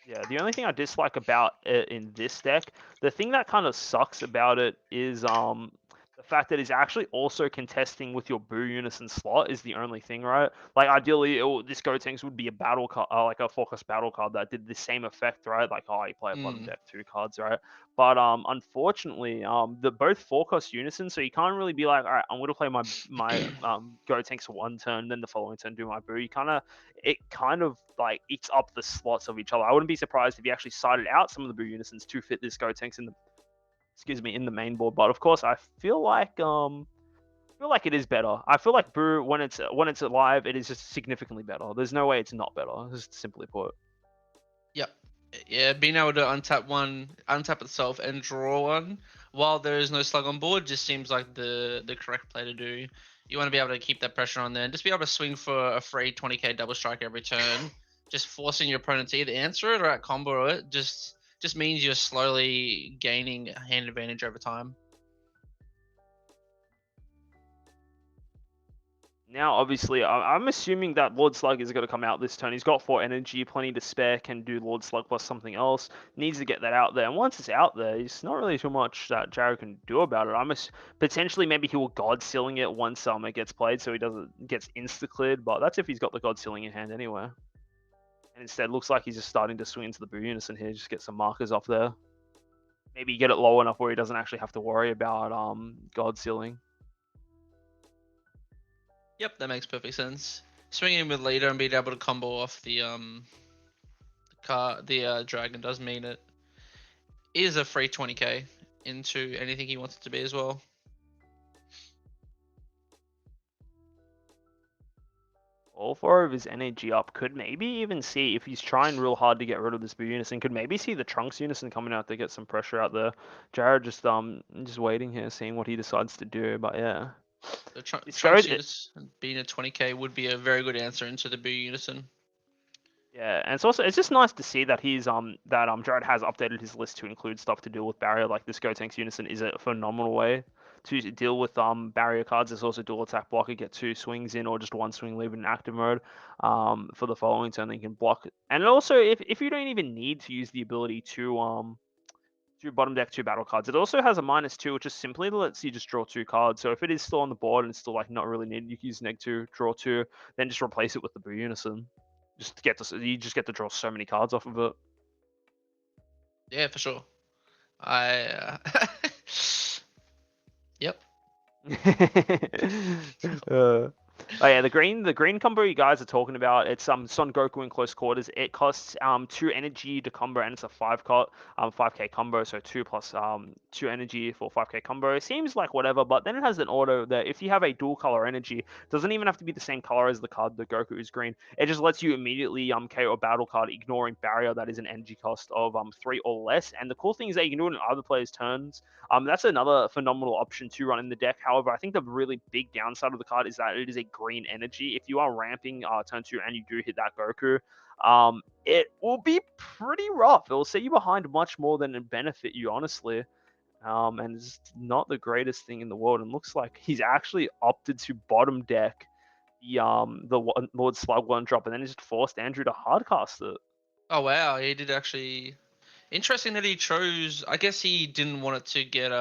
yeah, the only thing I dislike about it in this deck, the thing that kind of sucks about it is the fact that it's actually also contesting with your Boo Unison slot is the only thing, right? Like ideally, this Gotenks would be a battle card, like a focus battle card that did the same effect, right? Like oh, you play a bottom Mm. deck 2 cards, right? But unfortunately, the both forecast unison, so you can't really be like, all right, I'm gonna play my Gotenks for 1 turn, then the following turn do my Boo. It kind of like eats up the slots of each other. I wouldn't be surprised if you actually sided out some of the Boo Unisons to fit this Gotenks in the main board. But of course, I feel like it is better. I feel like Boo when it's alive, it is just significantly better. There's no way it's not better. Just simply put. Yep. Yeah, being able to untap itself and draw one while there is no slug on board just seems like the correct play to do. You want to be able to keep that pressure on there and just be able to swing for a free 20k double strike every turn. Just forcing your opponent to either answer it or out combo it just means you're slowly gaining hand advantage over time. Now, obviously, I'm assuming that Lord Slug is going to come out this turn. He's got 4 energy, plenty to spare, can do Lord Slug plus something else. Needs to get that out there. And once it's out there, there's not really too much that Jared can do about it. Potentially, maybe he will God Sealing it once it gets played, so he gets insta cleared. But that's if he's got the God Sealing in hand anyway. And instead, looks like he's just starting to swing into the Boo Unison here, just get some markers off there. Maybe get it low enough where he doesn't actually have to worry about God Sealing. Yep, that makes perfect sense. Swinging with leader and being able to combo off the dragon does mean it is a free 20k into anything he wants it to be as well. All 4 of his energy up. Could maybe even see if he's trying real hard to get rid of this Boo Unison. Could maybe see the Trunks Unison coming out to get some pressure out there. Jared just waiting here, seeing what he decides to do. But yeah, The Trunks Unison being a 20k would be a very good answer into the Boo Unison. Yeah, and it's just nice to see that Jared has updated his list to include stuff to do with barrier. Like this Gotenks Unison is a phenomenal way to deal with barrier cards. There's also dual attack blocker, get 2 swings in, or just 1 swing, leave it in active mode for the following turn. Then you can block. And also, if you don't even need to use the ability to bottom deck 2 battle cards, it also has a -2, which just simply lets you just draw 2 cards. So if it is still on the board and it's still like not really needed, you can use -2, draw 2, then just replace it with the Boo Unison. You just get to draw so many cards off of it. Yeah, for sure. I Yep. uh, oh yeah, the green combo you guys are talking about, it's Son Goku in close quarters. It costs 2 energy to combo, and it's a 5k combo, so 2 plus 2 energy for 5k combo. It seems like whatever, but then it has an auto that if you have a dual color energy, doesn't even have to be the same color as the card that Goku is green. It just lets you immediately KO a battle card, ignoring barrier that is an energy cost of 3 or less. And the cool thing is that you can do it in other players' turns. That's another phenomenal option to run in the deck. However, I think the really big downside of the card is that it is a green energy. If you are ramping turn 2 and you do hit that Goku, it will be pretty rough. It will set you behind much more than it benefit you, honestly. And it's not the greatest thing in the world. And looks like he's actually opted to bottom deck the Lord Slug 1-drop, and then he just forced Andrew to hardcast it. Oh wow, he did actually. Interesting that he chose. I guess he didn't want it to get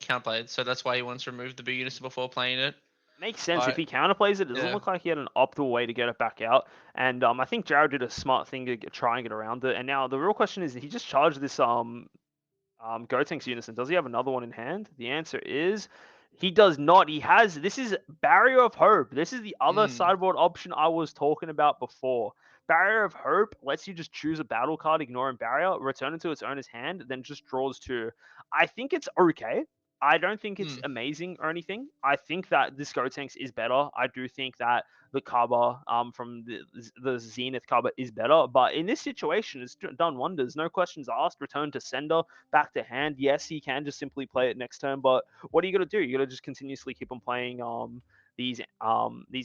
counterplayed, so that's why he wants to remove the big units before playing it. Makes sense. If I he counterplays it, it doesn't Yeah. look like he had an optimal way to get it back out. And I think Jared did a smart thing to try and get around it. And now the real question is, he just charged this Gotenks Unison. Does he have another one in hand? The answer is he does not. This is Barrier of Hope. This is the other sideboard option I was talking about before. Barrier of Hope lets you just choose a battle card, ignoring barrier, return it to its owner's hand, then just draws 2. I think it's okay. I don't think it's amazing or anything. I think that this Gotenks is better. I do think that the Kaba from the Zenith Kaba is better, but in this situation, it's done wonders. No questions asked. Return to sender, back to hand. Yes, he can just simply play it next turn, but what are you gonna do? You gotta just continuously keep on playing these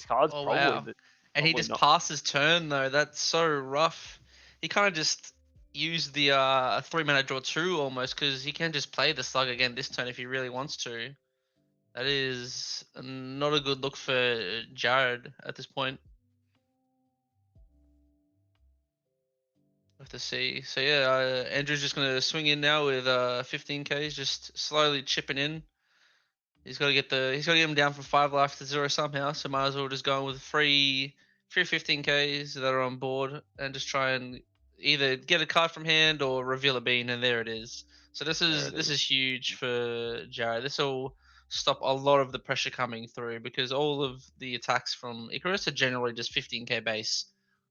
cards. Oh Probably, wow. but And he probably just not. passed his turn though. That's so rough. He kind of just used the 3-mana draw 2 almost, because he can just play the slug again this turn if he really wants to. That is not a good look for Jared at this point. Have to see. So yeah, Andrew's just gonna swing in now with 15Ks, just slowly chipping in. He's got to get him down from 5 life to 0 somehow. So might as well just go with three 15Ks that are on board and just try and either get a card from hand or reveal a bean, and there it is. So this is huge for Jared. This will stop a lot of the pressure coming through, because all of the attacks from Icarus are generally just 15k base.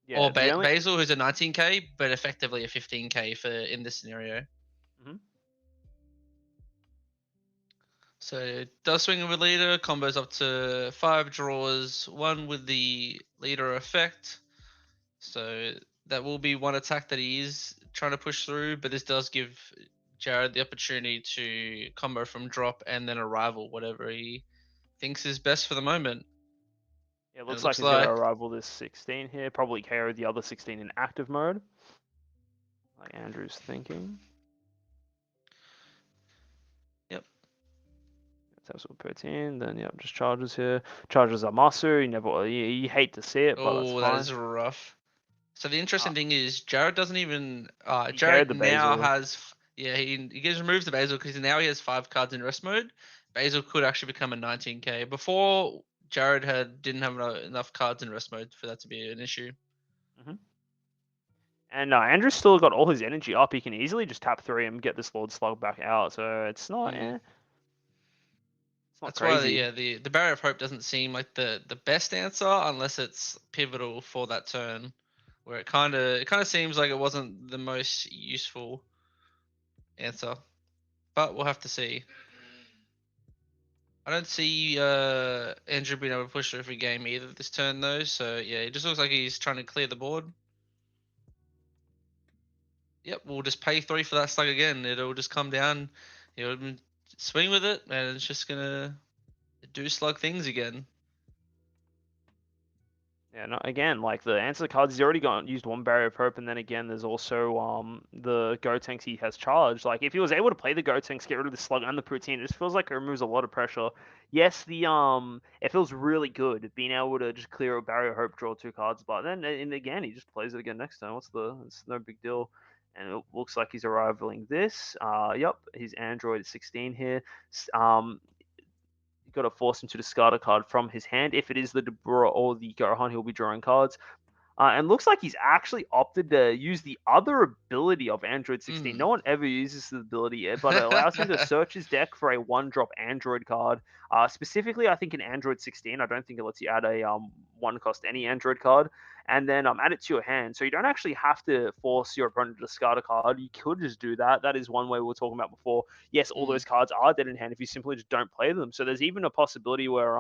Yeah, Or the only. Basil, who's a 19k, but effectively a 15k for in this scenario. Mhm. So it does swing with leader, combos up to 5 draws, 1 with the leader effect. So that will be one attack that he is trying to push through, but this does give Jared the opportunity to combo from drop and then arrival, whatever he thinks is best for the moment. It And looks it like looks he's going to like arrival this 16 here. Probably KO the other 16 in active mode. Like Andrew's thinking. Yep. That's what puts in. Then yep, just charges here. Charges Amasu. You hate to see it, but that's Oh, that fine. is rough. So the interesting thing is Jared doesn't even He carried Jared the now Basil. has he gets removed the Basil because now he has 5 cards in rest mode. Basil could actually become a 19k. Before, Jared didn't have enough cards in rest mode for that to be an issue. And Andrew's still got all his energy up. He can easily just tap 3 and get this Lord Slug back out. So it's not. It's not That's why crazy. the Barrier of Hope doesn't seem like the best answer unless it's pivotal for that turn, where it kind of seems like it wasn't the most useful answer, but we'll have to see. I don't see Andrew being able to push through every game either this turn though, so yeah, it just looks like he's trying to clear the board. Yep, we'll just pay 3 for that slug again. It'll just come down, he'll swing with it, and it's just gonna do slug things again. Yeah, no, again, like the answer cards, he's already used one Barrier of Hope, and then again, there's also the Gotenks he has charged. Like if he was able to play the Gotenks, get rid of the Slug and the Poutine, it just feels like it removes a lot of pressure. Yes, it feels really good being able to just clear a Barrier of Hope, draw 2 cards, but then and again, he just plays it again next turn. It's no big deal. And it looks like he's arriving this. Yep, he's Android 16 here. You've got to force him to discard a card from his hand. If it is the Debora or the Gohan, he'll be drawing cards. And looks like he's actually opted to use the other ability of Android 16. No one ever uses the ability, but it allows him to search his deck for a 1-drop Android card. Specifically, I think in Android 16, I don't think it lets you add a 1-cost any Android card, and then add it to your hand. So you don't actually have to force your opponent to discard a card. You could just do that. That is one way we were talking about before. Yes, all those cards are dead in hand if you simply just don't play them. So there's even a possibility where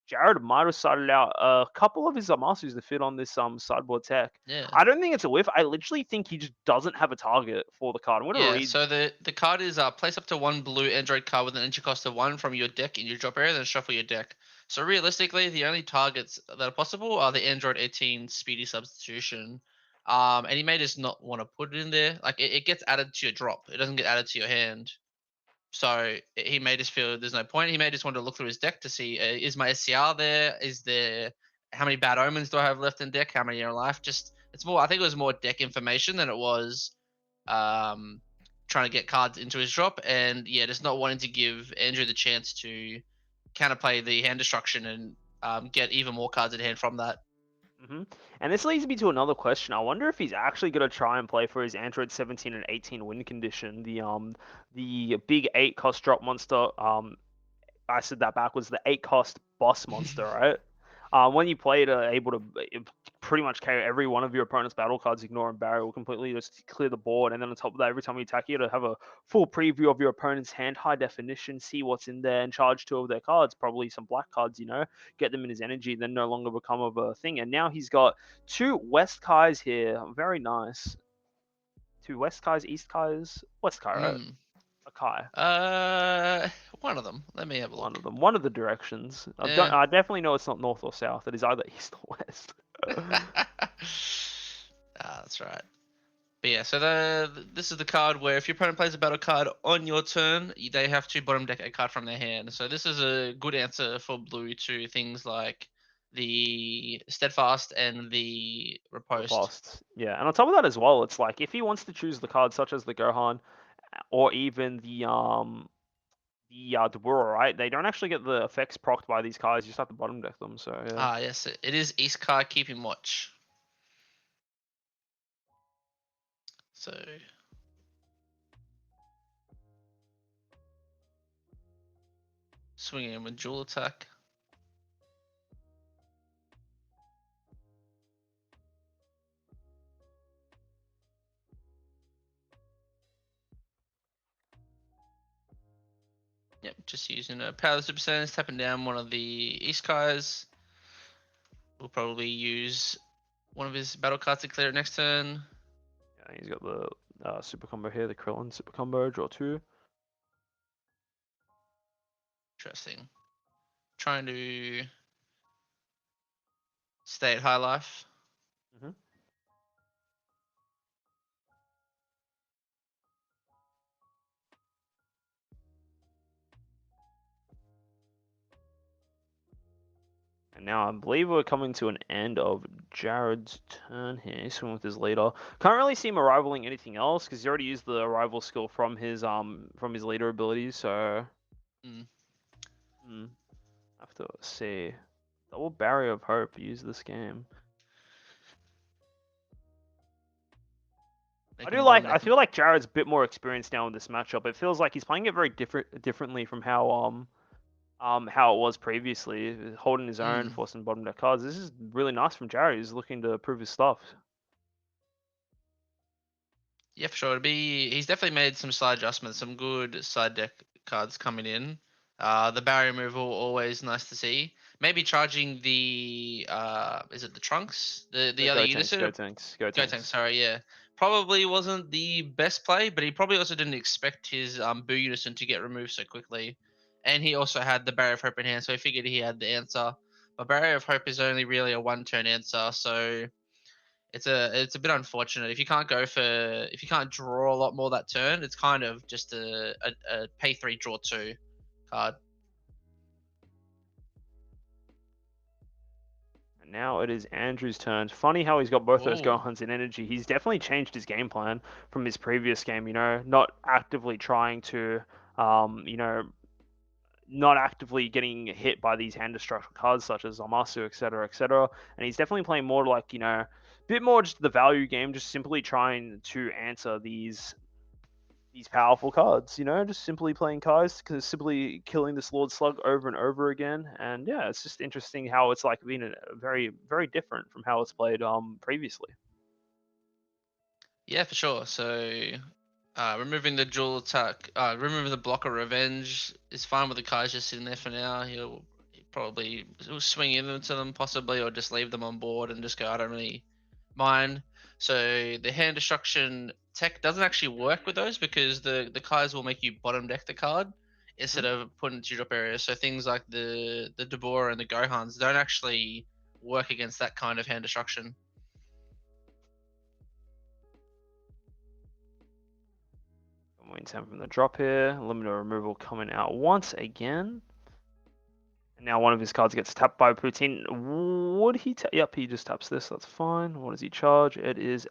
Jared might have started out a couple of his Amasus to fit on this sideboard tech. Yeah. I don't think it's a whiff. I literally think he just doesn't have a target for the card. I'm gonna read. So the card is place up to 1 blue Android card with an entry cost of 1 from your deck in your drop area, then shuffle your deck. So realistically, the only targets that are possible are the Android 18 speedy substitution. And he may just not want to put it in there. Like it gets added to your drop. It doesn't get added to your hand. So he may just feel there's no point. He may just want to look through his deck to see is my SCR there? Is there how many bad omens do I have left in deck? How many are alive? Just it's more. I think it was more deck information than it was trying to get cards into his drop. And yeah, just not wanting to give Andrew the chance to counterplay the hand destruction and get even more cards in hand from that. And this leads me to another question. I wonder if he's actually going to try and play for his Android 17 and 18 win condition. The big 8-cost drop monster. I said that backwards. The 8-cost boss monster, right? When you play it, able to pretty much carry every one of your opponent's battle cards, ignore and barrier, will completely just clear the board. And then on top of that, every time you attack, you to have a full preview of your opponent's hand, high definition, see what's in there, and charge 2 of their cards, probably some black cards, get them in his energy, then no longer become of a thing. And now he's got 2 West Kais here, very nice. 2 West Kais, East Kais, West Kai, right? A Kai. One of them. Let me have a look. One of them. One of the directions. I definitely know it's not north or south. It is either east or west. That's right. But yeah, so this is the card where if your opponent plays a battle card on your turn, they have to bottom deck a card from their hand. So this is a good answer for blue to things like the Steadfast and the Riposte. Yeah, and on top of that as well, it's like if he wants to choose the cards such as the Gohan or even the Debora, right? They don't actually get the effects procced by these cards. You just have to bottom deck them. So yeah. Yes, it is East card keeping watch. So swinging in with dual attack. Yep, just using a Power Super Saiyans, tapping down one of the East Kais. We'll probably use one of his battle cards to clear it next turn. Yeah, he's got the super combo here, the Krillin super combo, draw 2. Interesting. Trying to stay at high life. And now I believe we're coming to an end of Jared's turn here. He's swinging with his leader. Can't really see him arrivaling anything else because he already used the arrival skill from his leader abilities. So, have to see. Double Barrier of Hope. Use this game. I feel like Jared's a bit more experienced now in this matchup. It feels like he's playing it very differently from how it was previously, holding his own, forcing bottom deck cards. This is really nice from Jared. He's looking to prove his stuff. Yeah, for sure. He's definitely made some side adjustments, some good side deck cards coming in. The barrier removal, always nice to see. Maybe charging the is it the Trunks? The other Unison? Go tanks. Sorry, yeah. Probably wasn't the best play, but he probably also didn't expect his Boo Unison to get removed so quickly. And he also had the Barrier of Hope in hand, so he figured he had the answer. But Barrier of Hope is only really a 1-turn answer, so it's a bit unfortunate. If you can't if you can't draw a lot more that turn, it's kind of just a pay 3 draw 2 card. Now it is Andrew's turn. Funny how he's got both those Ooh. Gohans in energy. He's definitely changed his game plan from his previous game, not actively trying to, you know, not actively getting hit by these hand destruction cards such as Zamasu, etc., etc. And he's definitely playing more like, a bit more just the value game, just simply trying to answer these powerful cards, just simply playing cards, because simply killing this Lord Slug over and over again. And yeah, it's just interesting how it's like been a very, very different from how it's played previously. Yeah, for sure. So removing the dual attack, removing the blocker revenge is fine with the cards just sitting there for now. He'll probably swing into them possibly, or just leave them on board and just go, I don't really mind. So the hand destruction tech doesn't actually work with those, because the cards will make you bottom deck the card instead of putting it to drop area. So things like the Deborah and the Gohans don't actually work against that kind of hand destruction. Waiting time from the drop here. Limiter removal coming out once again. And now one of his cards gets tapped by Poutine. Would he? Yep, he just taps this. That's fine. What does he charge? It is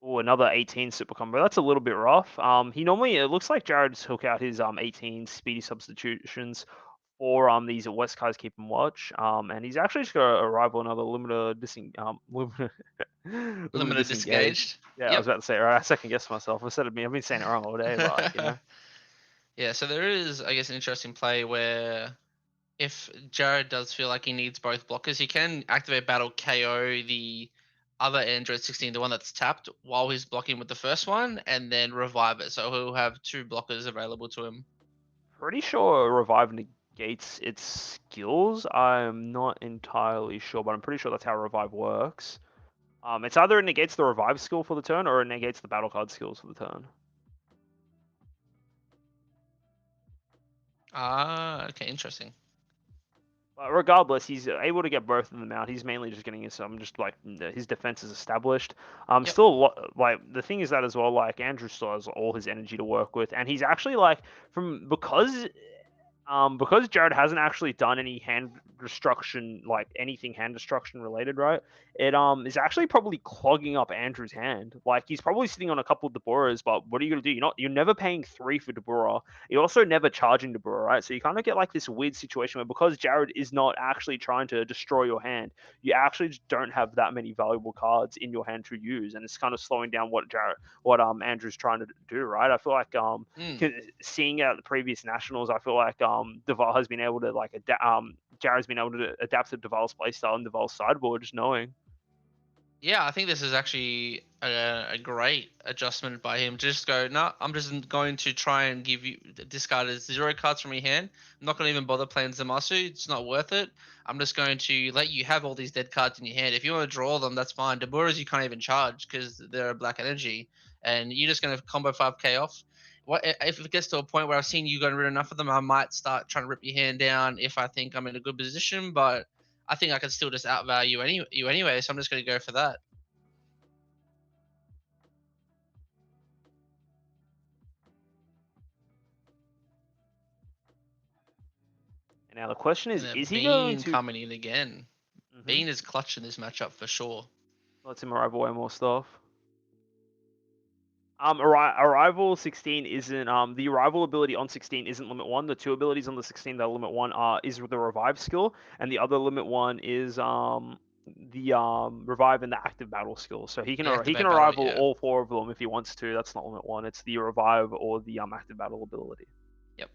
another 18 super combo. That's a little bit rough. It looks like Jared took out his 18 speedy substitutions for these West guys keep and watch. And he's actually just got a rival another limiter limiter Limited disengaged. disengaged. Yeah, I Yep. was about to say, right, I second guessed myself. Instead of me, I've been saying it wrong all day, but Yeah, so there is, I guess, an interesting play where if Jared does feel like he needs both blockers, he can activate Battle KO the other Android 16, the one that's tapped, while he's blocking with the first one, and then revive it. So he'll have 2 blockers available to him. pretty sure Revive negates its skills. I'm not entirely sure, but I'm pretty sure that's how Revive works. It's either it negates the Revive skill for the turn, or it negates the battle card skills for the turn. Ah, okay, interesting. But regardless, he's able to get both of them out. He's mainly just getting just like his defense is established. Yep. Still, like the thing is that as well, like Andrew still has all his energy to work with, and he's actually like because Jared hasn't actually done any hand destruction, like anything hand destruction related, right? It is actually probably clogging up Andrew's hand. Like he's probably sitting on a couple of Deborahs, but what are you gonna do? You're never paying 3 for Deborah. You're also never charging Deborah, right? So you kind of get like this weird situation where, because Jared is not actually trying to destroy your hand, you actually just don't have that many valuable cards in your hand to use, and it's kind of slowing down what Andrew's trying to do, right? I feel like seeing out the previous nationals, I feel like Dovale has been able to Jared's been able to adapt to Duvall's playstyle and Duvall's sideboard, just knowing. Yeah, I think this is actually a great adjustment by him. Just go, no, I'm just going to try and give you discard 0 cards from your hand. I'm not going to even bother playing Zamasu. It's not worth it. I'm just going to let you have all these dead cards in your hand. If you want to draw them, that's fine. Deborahs you can't even charge because they're a black energy, and you're just going to combo 5k off. What if it gets to a point where I've seen you getting rid of enough of them? I might start trying to rip your hand down if I think I'm in a good position, but I think I can still just outvalue you anyway, so I'm just going to go for that. And now the question And is then he going Bean to coming in again. Bean is clutch in this matchup for sure. let him arrive away more stuff? Arrival 16 isn't the arrival ability on 16 isn't limit 1. The 2 abilities on the 16 that are limit 1 is the revive skill, and the other limit 1 is the revive and the active battle skill. So he can Activate battle, arrival yeah. all 4 of them if he wants to. That's not limit 1. It's the revive or the active battle ability. Yep.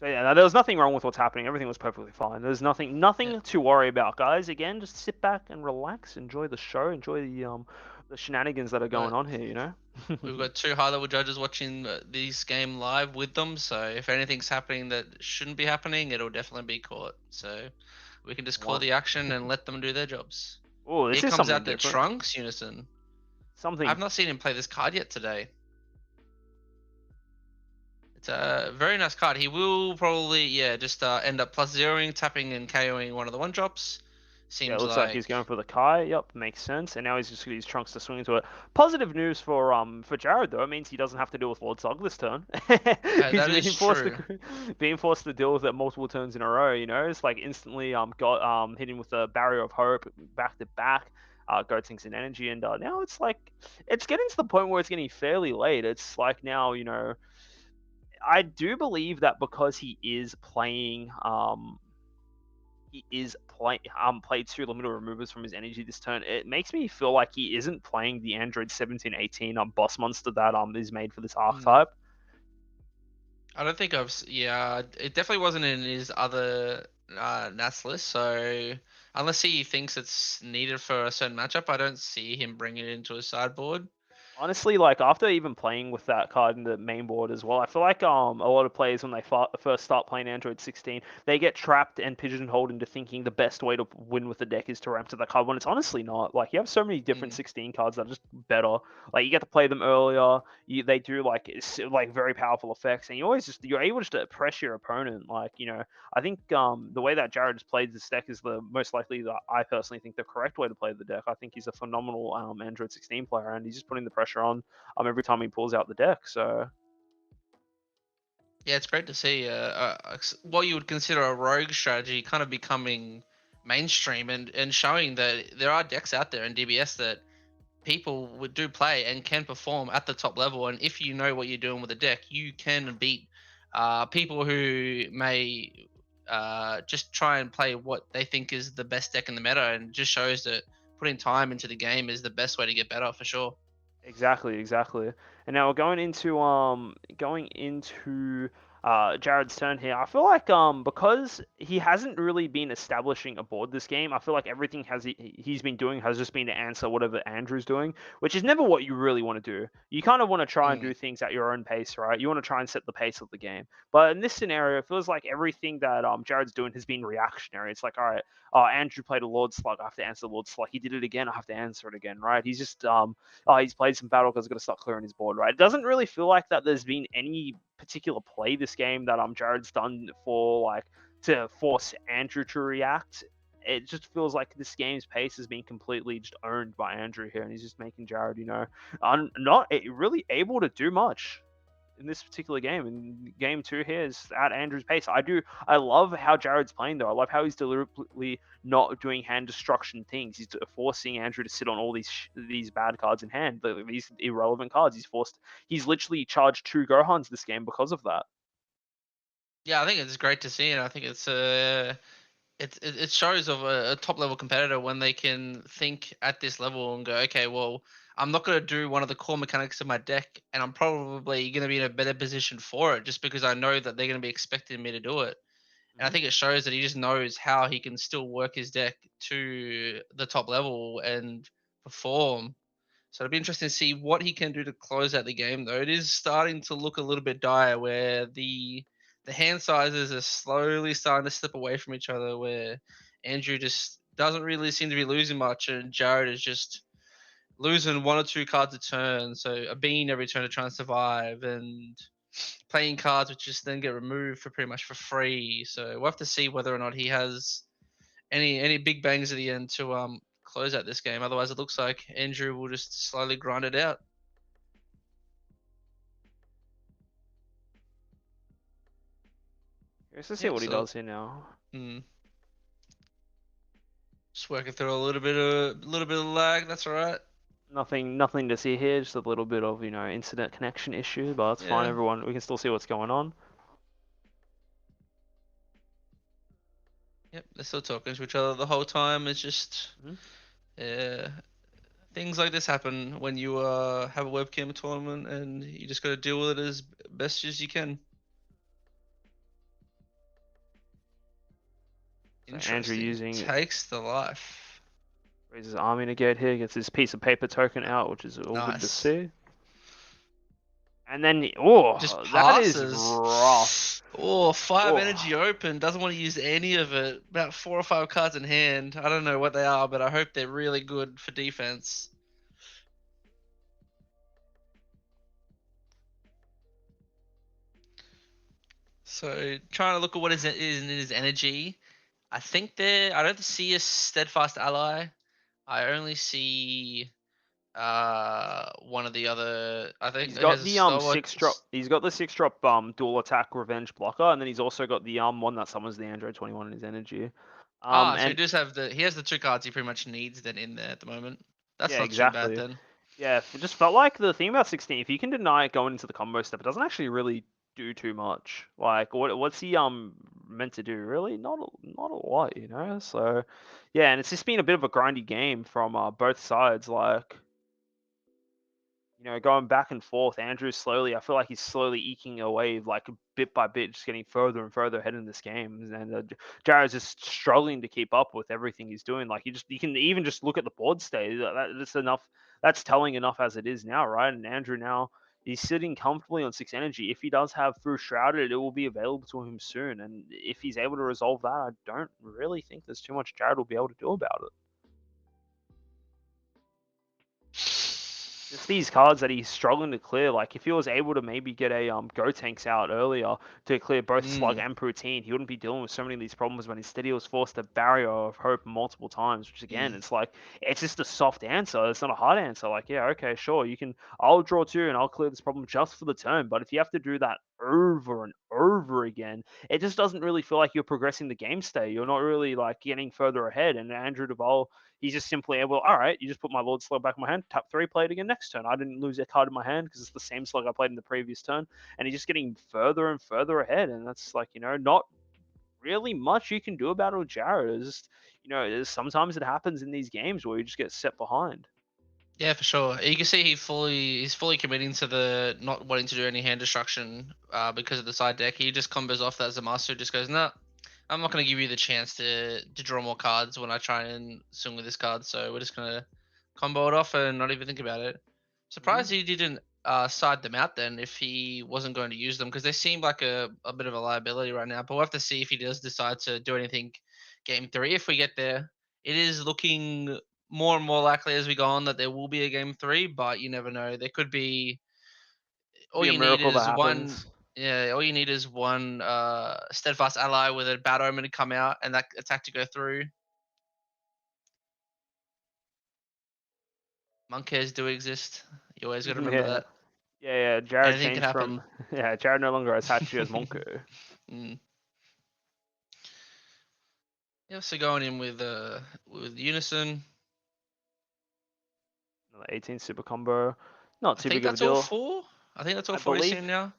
So yeah, there was nothing wrong with what's happening. Everything was perfectly fine. There's nothing Yeah. to worry about, guys. Again, just sit back and relax, enjoy the show, enjoy the shenanigans that are going But on here. we've got 2 high level judges watching this game live with them, so if anything's happening that shouldn't be happening, it'll definitely be caught. So we can just call the action and let them do their jobs. Oh, this Here is comes something out the different. Trunks Unison. Something. I've not seen him play this card yet today. Very nice card. He will probably, just end up plus zeroing, tapping, and KOing one of the one drops. Yeah, it Seems looks like like he's going for the Kai. Yep, makes sense. And now he's just got his Trunks to swing into it. Positive news for Jared though. It means he doesn't have to deal with Lord Slug this turn. He's that is true. being forced to deal with it multiple turns in a row. You know, it's like instantly got hitting with the Barrier of Hope back to back. Goat sinks in energy, and now it's like it's getting to the point where it's getting fairly late. It's like now, you know, I do believe that because he is played two limited removers from his energy this turn. It makes me feel like he isn't playing the Android 1718 boss monster that is made for this Hmm. archetype. I don't think yeah, it definitely wasn't in his other NAS list. So unless he thinks it's needed for a certain matchup, I don't see him bringing it into his sideboard. Honestly, like after even playing with that card in the main board as well, I feel like a lot of players when they first start playing Android 16, they get trapped and pigeonholed into thinking the best way to win with the deck is to ramp to that card when it's honestly not. Like you have so many different Mm. 16 cards that are just better. Like you get to play them earlier. They do like very powerful effects, and you're able just to press your opponent. Like you know, I think the way that Jared has played this deck is the most likely that I personally think the correct way to play the deck. I think he's a phenomenal Android 16 player, and he's just putting the pressure on every time he pulls out the deck. So Yeah, it's great to see what you would consider a rogue strategy kind of becoming mainstream and showing that there are decks out there in DBS that people would do play and can perform at the top level. And if you know what you're doing with a deck, you can beat people who may just try and play what they think is the best deck in the meta, and just shows that putting time into the game is the best way to get better for sure. exactly. And now we're going into Jared's turn here. I feel like because he hasn't really been establishing a board this game, I feel like everything he's been doing has just been to answer whatever Andrew's doing, which is never what you really want to do. You kind of want to try and Mm. do things at your own pace, right? You want to try and set the pace of the game. But in this scenario, it feels like everything that Jared's doing has been reactionary. It's like, all right, Andrew played a Lord Slug, I have to answer the Lord Slug. He did it again, I have to answer it again, right? He's just he's played some battle because he's got to start clearing his board, right? It doesn't really feel like that there's been any particular play this game that Jared's done for like to force Andrew to react. It just feels like this game's pace has been completely just owned by Andrew here, and he's just making Jared, you know, not really able to do much in this particular game. And game two here is at Andrew's pace. I love how Jared's playing though. I love how he's deliberately not doing hand destruction things. He's forcing Andrew to sit on all these bad cards in hand, these irrelevant cards. He's literally charged 2 Gohans this game because of that. Yeah, I think it's great to see, and I think it shows of a top level competitor when they can think at this level and go, okay, well, I'm not going to do one of the core mechanics of my deck, and I'm probably going to be in a better position for it just because I know that they're going to be expecting me to do it. And I Mm-hmm. think it shows that he just knows how he can still work his deck to the top level and perform. So it'll be interesting to see what he can do to close out the game, though. It is starting to look a little bit dire, where the hand sizes are slowly starting to slip away from each other. Where Andrew just doesn't really seem to be losing much, and Jared is just losing one or two cards a turn. So a bean every turn to try and survive, and playing cards which just then get removed for pretty much for free. So we'll have to see whether or not he has any big bangs at the end to close out this game. Otherwise, it looks like Andrew will just slowly grind it out. Let's see Yep. what he So does here now. mm, just working through a little bit of lag. That's all right. Nothing to see here. Just a little bit of internet connection issue, but it's fine. Yeah. Everyone, we can still see what's going on. Yep. They're still talking to each other the whole time. It's just Mm-hmm. yeah. Things like this happen when you have a webcam tournament, and you just got to deal with it as best as you can. So Andrew Interesting. using Takes the life. raises his army to get here, gets his piece of paper token out, which is all good to Nice. see. And then, Just that is passes. rough. Oh, 5 energy Oh, open. Doesn't want to use any of it. About 4 or 5 cards in hand. I don't know what they are, but I hope they're really good for defense. So trying to look at what is in his energy. I think I don't see a steadfast ally. I only see one of the other. I think He's it has got a the stalwart. 6-drop. He's got the 6-drop dual attack revenge blocker, and then he's also got the one that summons the Android 21 in his energy. So he And does have he has the two cards he pretty much needs then in there at the moment. That's yeah, not too bad exactly. then. Yeah, it just felt like the thing about 16. If you can deny it going into the combo step, it doesn't actually really do too much. Like, what's he meant to do? Really, not a lot, you know. So, yeah, and it's just been a bit of a grindy game from both sides. Like, you know, going back and forth. Andrew slowly, I feel like he's slowly eking away, like bit by bit, just getting further and further ahead in this game. And Jared's just struggling to keep up with everything he's doing. Like you can even just look at the board state. That's enough. That's telling enough as it is now, right? And Andrew now he's sitting comfortably on 6 energy. If he does have through shrouded, it will be available to him soon. And if he's able to resolve that, I don't really think there's too much Jared will be able to do about it. Just these cards that he's struggling to clear. Like if he was able to maybe get a Go Tanks out earlier to clear both Slug and Poutine, he wouldn't be dealing with so many of these problems. But instead, he was forced to Barrier of Hope multiple times. Which again, it's like it's just a soft answer. It's not a hard answer. Like yeah, okay, sure, you can. I'll draw 2 and I'll clear this problem just for the turn. But if you have to do that over and over again, it just doesn't really feel like you're progressing the game state. You're not really like getting further ahead. And Andrew Dovale, he's just simply able, all right, you just put my Lord Slug back in my hand, tap 3, play it again next turn. I didn't lose a card in my hand because it's the same Slug I played in the previous turn. And he's just getting further and further ahead. And that's like, you know, not really much you can do about it with Jared. It's just, you know, sometimes it happens in these games where you just get set behind. Yeah, for sure. You can see he's fully committing to the not wanting to do any hand destruction because of the side deck. He just combos off that Zamasu, just goes, nah, I'm not going to give you the chance to draw more cards when I try and swing with this card. So we're just going to combo it off and not even think about it. Surprised he didn't side them out then if he wasn't going to use them because they seem like a bit of a liability right now. But we'll have to see if he does decide to do anything game 3 if we get there. It is looking more and more likely as we go on that there will be a game 3, but you never know. There could be. All Be a you need miracle that is one. happens. Yeah, all you need is one steadfast ally with a bad omen to come out and that attack to go through. Monkeys do exist. You always got to remember Yeah. that. Yeah, Jared Anything can changed happen. from yeah, Jared no longer has Hachu as Monko. Mm. Yeah, so going in with Unison. Another 18 super combo. Not I too think big of a that's all deal. 4. I think that's all I 4 he's believe. seen now.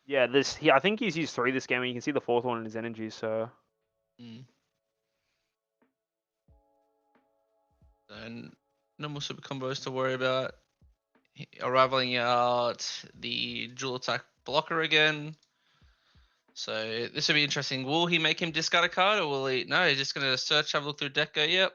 Yeah, I think he's used 3 this game, and you can see the 4th one in his energy. So Mm. And no more super combos to worry about. Arrivaling out the dual attack blocker again. So this will be interesting. Will he make him discard a card, or will he? No, he's just gonna search, have a look through deck. Go, yep.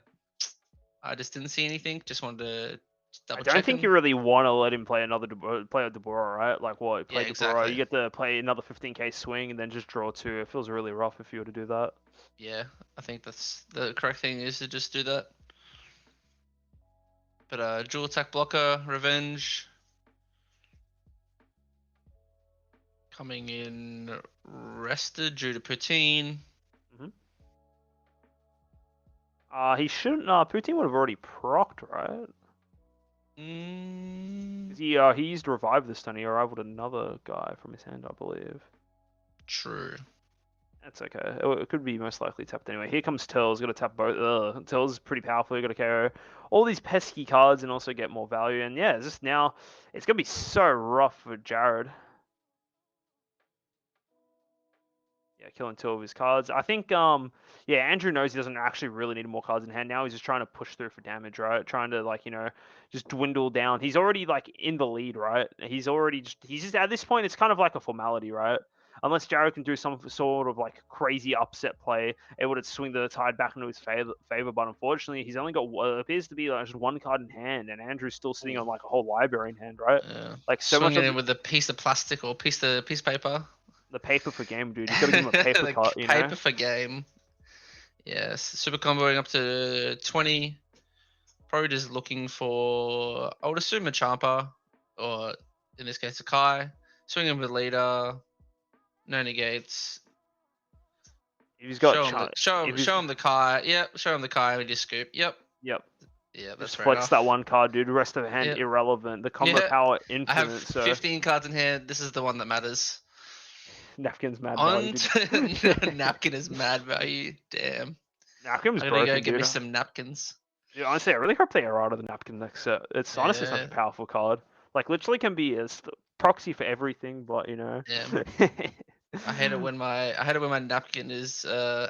I just didn't see anything. Just wanted to I double don't check think you him. really want to let him play another play a Deborah, right? Like what? Yeah, Play Deborah, you exactly. get to play another 15k swing and then just draw 2. It feels really rough if you were to do that. Yeah, I think that's the correct thing is to just do that. But dual attack blocker, revenge. Coming in rested due to Poutine. Mm-hmm. He shouldn't. Poutine would have already procced, right? Mm, He used revive this turn. He arrived with another guy from his hand, I believe. true. That's okay. It could be most likely tapped anyway. Here comes Turl's. Got to tap both. Turl's pretty powerful. You got to KO all these pesky cards and also get more value. And yeah, it's just now it's gonna be so rough for Jared. Yeah, killing 2 of his cards. I think yeah, Andrew knows he doesn't actually really need more cards in hand now. He's just trying to push through for damage, right? Trying to like, you know, just dwindle down. He's already like in the lead, right? He's just at this point it's kind of like a formality, right? Unless Jared can do some sort of like crazy upset play, it would swing the tide back into his favor. But unfortunately, he's only got what appears to be like just 1 card in hand, and Andrew's still sitting Ooh. on like a whole library in hand, right? Like so much Swinging of in with a piece of plastic or piece of paper. the paper per game, dude. You got to give him a paper The cut, you know. paper for game. Yes, super comboing up to 20. Probably just looking for, I would assume a Champa, or in this case a Kai. Swinging with leader, no negates. If he's got Show him the Kai. Yep, show him the Kai and just scoop. Yep. Yep. Yeah, that's Just fair flex enough. that one card, dude. The rest of the hand Yep. irrelevant. The combo Yeah. power I have infinite. So 15 cards in hand. This is the one that matters. Napkin's mad On value. to napkin is mad value. Damn. Napkin's I'm gonna broken, go get dude. me some napkins. Dude, honestly, I really hope they errata the napkin next set. It's honestly such a Yeah. powerful card. Like, literally can be a proxy for everything, but you know. Yeah. I hate it when my napkin is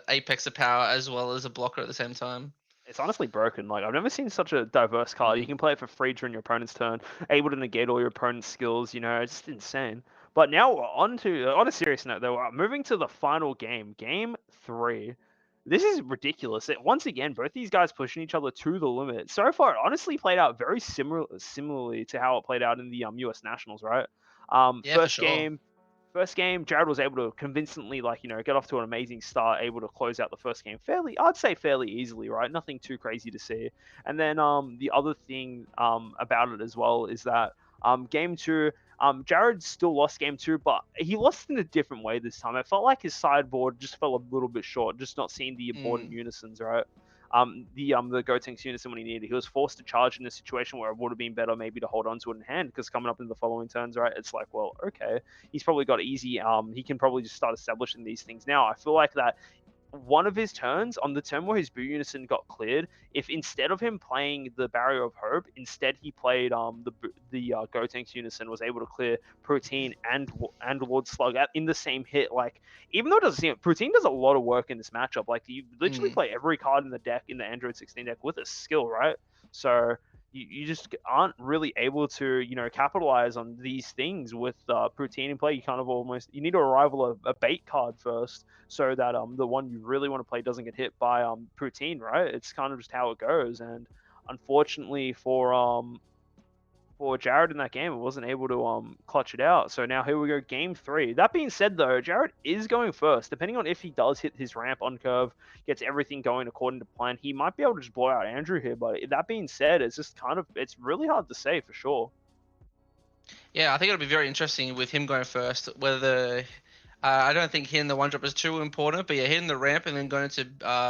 apex of power as well as a blocker at the same time. It's honestly broken. Like, I've never seen such a diverse card. You can play it for free during your opponent's turn, able to negate all your opponent's skills. You know, it's just insane. But now on a serious note, though, moving to the final game, Game 3. This is ridiculous. Once again, both these guys pushing each other to the limit. So far, it honestly played out very similarly to how it played out in the U.S. Nationals, right? Yeah, for sure. First game, Jared was able to convincingly, get off to an amazing start, able to close out the first game I'd say fairly easily, right? Nothing too crazy to see. And then the other thing about it as well is that game two, Jared still lost game two, but he lost in a different way this time. I felt like his sideboard just fell a little bit short, just not seeing the important unisons, right? The Gotenks unison when he needed. He was forced to charge in a situation where it would have been better maybe to hold on to it in hand, because coming up in the following turns, right, it's like, well, okay, he's probably got easy. He can probably just start establishing these things now. I feel like that one of his turns, on the turn where his Boo Unison got cleared, if instead of him playing the Barrier of Hope, instead he played the Gotenks Unison, was able to clear Protein and Lord Slug in the same hit. Like, even though it doesn't seem, Protein does a lot of work in this matchup. Like, you literally play every card in the deck, in the Android 16 deck, with a skill, right? So you just aren't really able to, capitalize on these things with Poutine in play. You kind of you need to arrival a bait card first, so that the one you really want to play doesn't get hit by Poutine, right? It's kind of just how it goes. And unfortunately for Jared in that game, it wasn't able to clutch it out. So now here we go, game 3. That being said, though, Jared is going first. Depending on if he does hit his ramp on curve, gets everything going according to plan, he might be able to just blow out Andrew here. But that being said, it's just it's really hard to say for sure. Yeah, I think it'll be very interesting with him going first. Whether I don't think hitting the one drop is too important, but yeah, hitting the ramp and then going to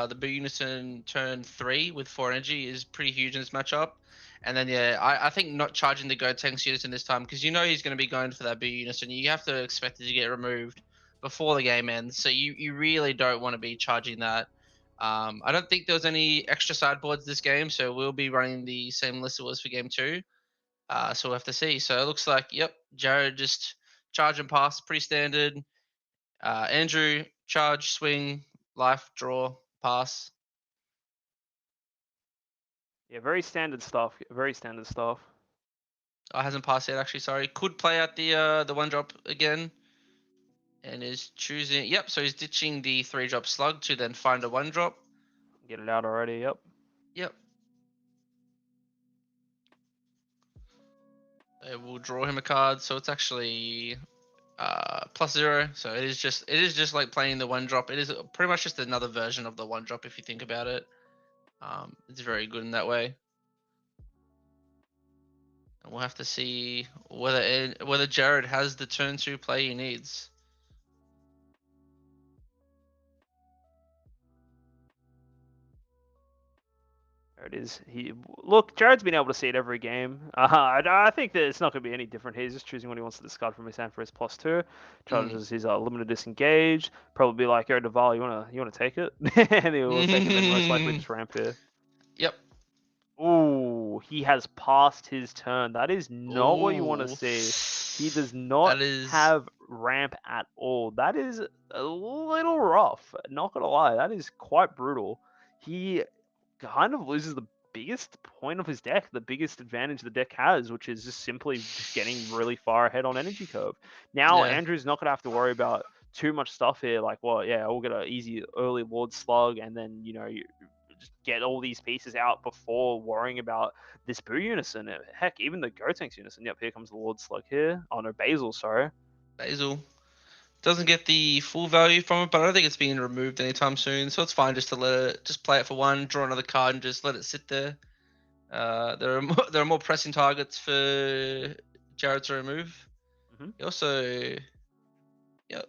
the Boo Unison turn 3 with 4 energy is pretty huge in this matchup. And then yeah, I think not charging the Gotenks Unison this time, because he's going to be going for that Boo Unison. You have to expect it to get removed before the game ends, so you really don't want to be charging that. I don't think there was any extra sideboards this game, so we'll be running the same list it was for game 2. So we'll have to see. So it looks like, yep, Jared just charge and pass, pretty standard. Andrew, charge, swing, life, draw, pass. Yeah, very standard stuff. Very standard stuff. Hasn't passed yet, actually, sorry. Could play out the one drop again. And is choosing, yep, so he's ditching the 3-drop slug to then find a 1-drop. Get it out already, yep. Yep. It will draw him a card, so it's actually +0. So it is just like playing the 1-drop. It is pretty much just another version of the 1-drop if you think about it. It's very good in that way. And we'll have to see whether Jared has the turn 2 play he needs. There it is. Look, Jared's been able to see it every game. I think that it's not going to be any different. He's just choosing what he wants to discard from his hand for his +2. Charges his limited disengage. Probably be like, "Yo, Dovale, you wanna take it?" And he will take it. Then most likely just ramp here. Yep. Ooh, he has passed his turn. That is not what you want to see. He does not have ramp at all. That is a little rough. Not gonna lie, that is quite brutal. He kind of loses the biggest point of his deck, the biggest advantage the deck has, which is just simply just getting really far ahead on energy curve. Now Andrew's not gonna have to worry about too much stuff here. Like, well, yeah, we'll get an easy early Lord Slug, and then you just get all these pieces out before worrying about this Boo Unison. Heck, even the Gotenks Unison. Yep, here comes the Lord Slug here. Oh no, Basil, sorry. Basil. Doesn't get the full value from it, but I don't think it's being removed anytime soon, so it's fine just to just play it for 1, draw another card, and just let it sit there. There are more pressing targets for Jared to remove. He also, yep.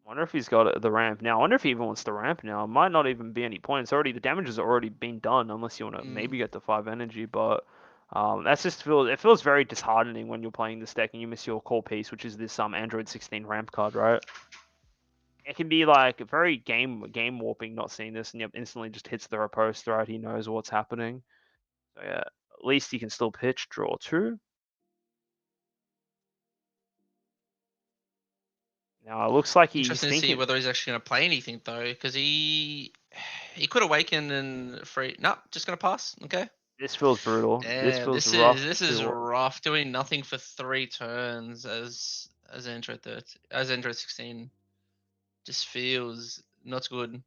I wonder if he's got the ramp now. I wonder if he even wants the ramp now. It might not even be any point. It's already the damage has already been done, unless you want to Mm. maybe get the 5 energy. But that's just feels very disheartening when you're playing this deck and you miss your core piece, which is this Android 16 ramp card, right? It can be like very game warping not seeing this, and yep, instantly just hits the riposte, right? He knows what's happening. So yeah, at least he can still pitch draw 2. Now it looks like he's Interesting to see thinking. whether he's actually going to play anything though, because he could awaken and free. No, just going to pass. Okay. This feels brutal. This Damn, feels rough this is to. rough. Doing nothing for 3 turns as Android 13, as Android 16 just feels not good.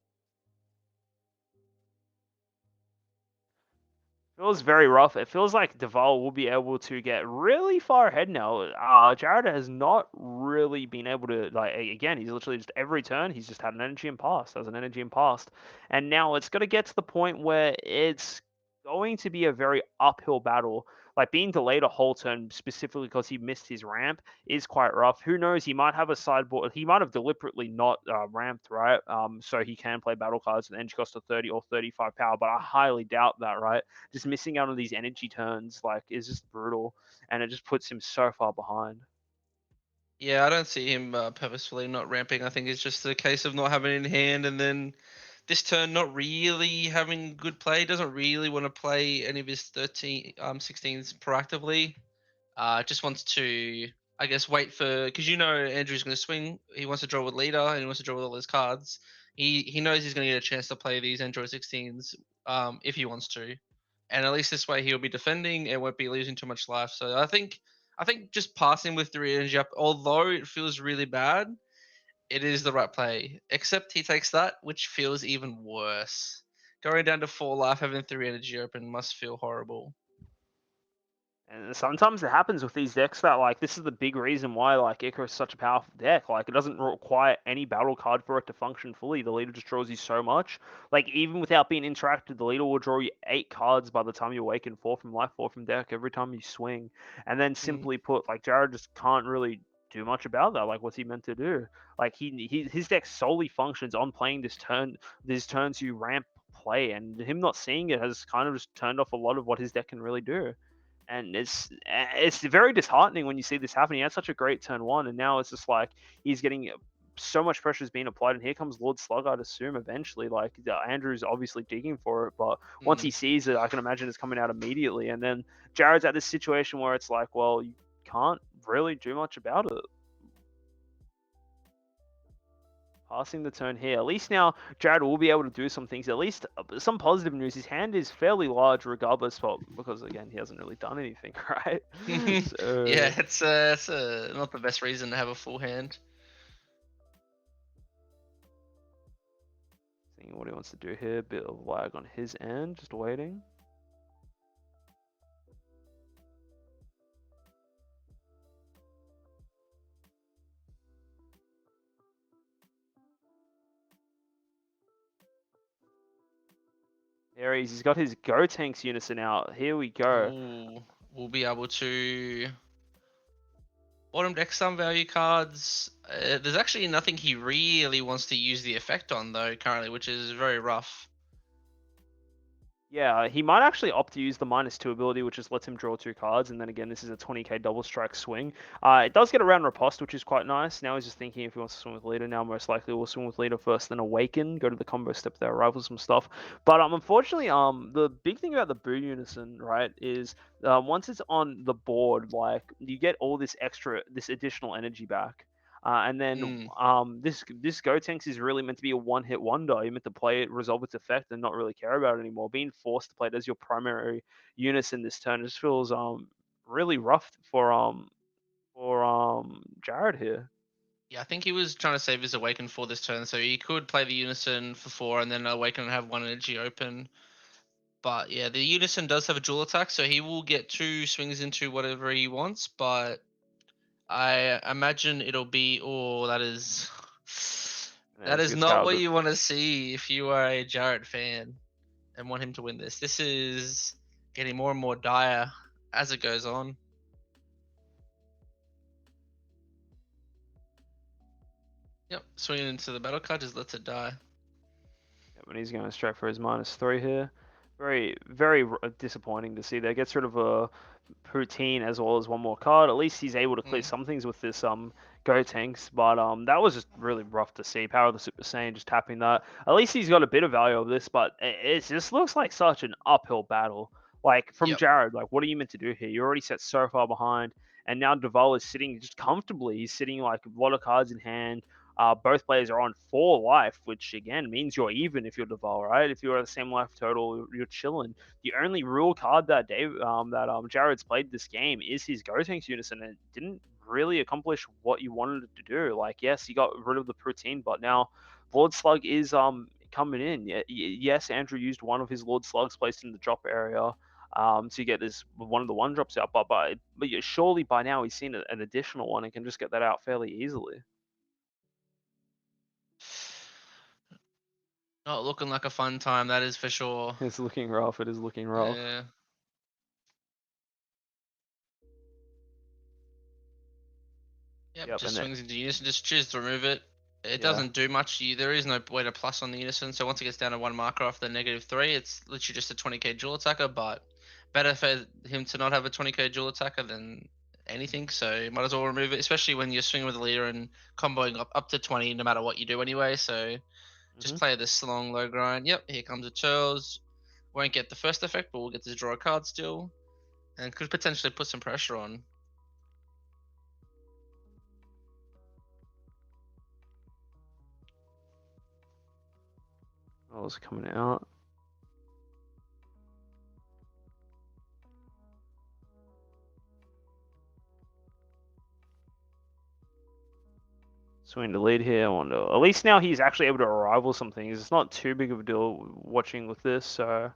Feels very rough. It feels like Dovale will be able to get really far ahead now. Jared has not really been able to, like, again, he's literally just every turn, he's just had an energy and passed, has an energy and passed. And now it's going to get to the point where it's going to be a very uphill battle. Like, being delayed a whole turn specifically because he missed his ramp is quite rough. Who knows? He might have a sideboard. He might have deliberately not ramped, right? So he can play battle cards with energy cost of 30 or 35 power, but I highly doubt that, right? Just missing out on these energy turns like is just brutal, and it just puts him so far behind. Yeah, I don't see him purposefully not ramping. I think it's just a case of not having it in hand, and then this turn not really having good play. Doesn't really want to play any of his 16s proactively. Just wants to, I guess, wait for, because Andrew's going to swing. He wants to draw with leader and he wants to draw with all his cards. He knows he's going to get a chance to play these Android 16s if he wants to, and at least this way he'll be defending and won't be losing too much life. So I think just passing with 3 energy up, although it feels really bad, it is the right play. Except he takes that, which feels even worse. Going down to 4 life, having 3 energy open must feel horrible. And sometimes it happens with these decks that like this is the big reason why like Icarus is such a powerful deck. Like it doesn't require any battle card for it to function fully. The leader just draws you so much. Like even without being interacted, the leader will draw you 8 cards by the time you awaken, 4 from life, 4 from deck every time you swing. And then Mm. simply put, like Jared just can't really do much about that. Like what's he meant to do? Like his deck solely functions on playing these turns you ramp play, and him not seeing it has kind of just turned off a lot of what his deck can really do. And it's very disheartening when you see this happen. He had such a great turn 1, and now it's just like he's getting so much pressure is being applied, and here comes Lord Slug, I'd assume eventually. Like Andrew's obviously digging for it, but once he Mm. sees it, I can imagine it's coming out immediately. And then Jared's at this situation where it's like, well, you can't really do much about it. Passing the turn here. At least now Jared will be able to do some things. At least some positive news. His hand is fairly large regardless, but because again he hasn't really done anything, right? Yeah, So it's not the best reason to have a full hand. seeing what he wants to do here. Bit of lag on his end, just waiting. There he's got his Go Tanks unison out. Here we go. Ooh, we'll be able to bottom deck some value cards. There's actually nothing he really wants to use the effect on though currently, which is very rough. Yeah, he might actually opt to use the -2 ability, which just lets him draw 2 cards, and then again, this is a 20k double strike swing. It does get around riposte, which is quite nice. Now he's just thinking if he wants to swing with leader. Now most likely we'll swing with leader first, then awaken, go to the combo step there, rival some stuff. But unfortunately, the big thing about the Boo Unison, right, is once it's on the board, like you get all this additional energy back. And then Mm. this Gotenks is really meant to be a one-hit wonder. You're meant to play it, resolve its effect, and not really care about it anymore. Being forced to play it as your primary unison this turn just feels really rough for Jared here. Yeah, I think he was trying to save his awaken for this turn, so he could play the unison for 4 and then awaken and have 1 energy open. But yeah, the unison does have a dual attack, so he will get 2 swings into whatever he wants. But I imagine it'll be, oh, that is that As is gets not what cowed. you want to see if you are a Jarrett fan and want him to win this. This is getting more and more dire as it goes on. Yep, swinging into the battle card, just lets it die. Yeah, but he's going straight for his -3 here. Very, very disappointing to see there. Gets rid of a routine as well as one more card. At least he's able to clear some things with this Go Tanks, but that was just really rough to see. Power of the Super Saiyan just tapping that. At least he's got a bit of value of this, but it just looks like such an uphill battle. Like from Yep. Jared, like what are you meant to do here? You're already set so far behind, and now Dovale is sitting just comfortably. He's sitting like a lot of cards in hand. Both players are on 4 life, which again means you're even if you're Duvall, right? If you're at the same life total, you're chilling. The only real card that Jared's played this game is his Gotenks Unison, and it didn't really accomplish what you wanted it to do. Like, yes, he got rid of the routine, but now Lord Slug is coming in. Yes, Andrew used one of his Lord Slugs placed in the drop area. To get this one of the 1-drops out, but surely by now he's seen an additional one and can just get that out fairly easily. Not looking like a fun time, that is for sure. It's looking rough. It is looking rough. Yeah. Yep, just swings into Unison, just choose to remove it. It doesn't do much. There is no way to plus on the Unison, so once it gets down to 1 marker off the -3, it's literally just a 20k dual attacker, but better for him to not have a 20k dual attacker than anything, so might as well remove it, especially when you're swinging with a leader and comboing up to 20 no matter what you do anyway, so just play this long low grind. Yep, here comes the Turles. Won't get the first effect, but we'll get to draw a card still, and could potentially put some pressure on. Oh, it's coming out. Swing to lead here. I wonder. At least now he's actually able to rival some things. It's not too big of a deal watching with this. So,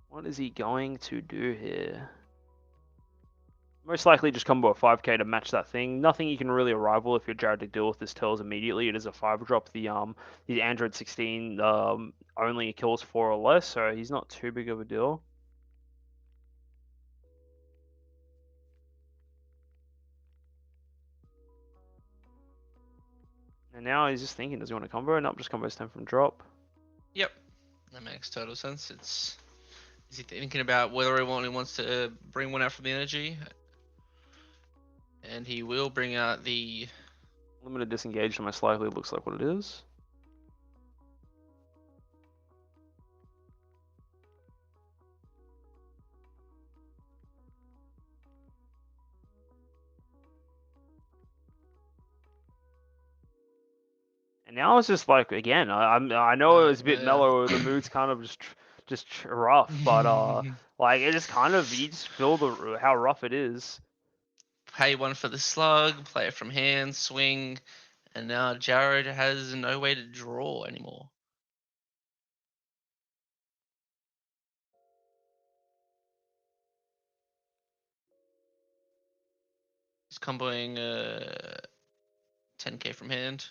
what is he going to do here? Most likely just combo a 5k to match that thing. Nothing you can really rival if you're Jared to deal with this Turles immediately. It is a 5-drop. The Android 16 only kills 4 or less, so he's not too big of a deal. And now he's just thinking, does he want to combo? Nope, just combos 10 from drop. Yep, that makes total sense. Is he thinking about whether he wants to bring one out from the energy? And he will bring out the limited disengage. Most likely looks like what it is. And now it's just like again. I know it was a bit mellow. The mood's kind of just rough, but like it just kind of you just feel how rough it is. Pay 1 for the slug, play it from hand, swing, and now Jared has no way to draw anymore. He's comboing 10k from hand.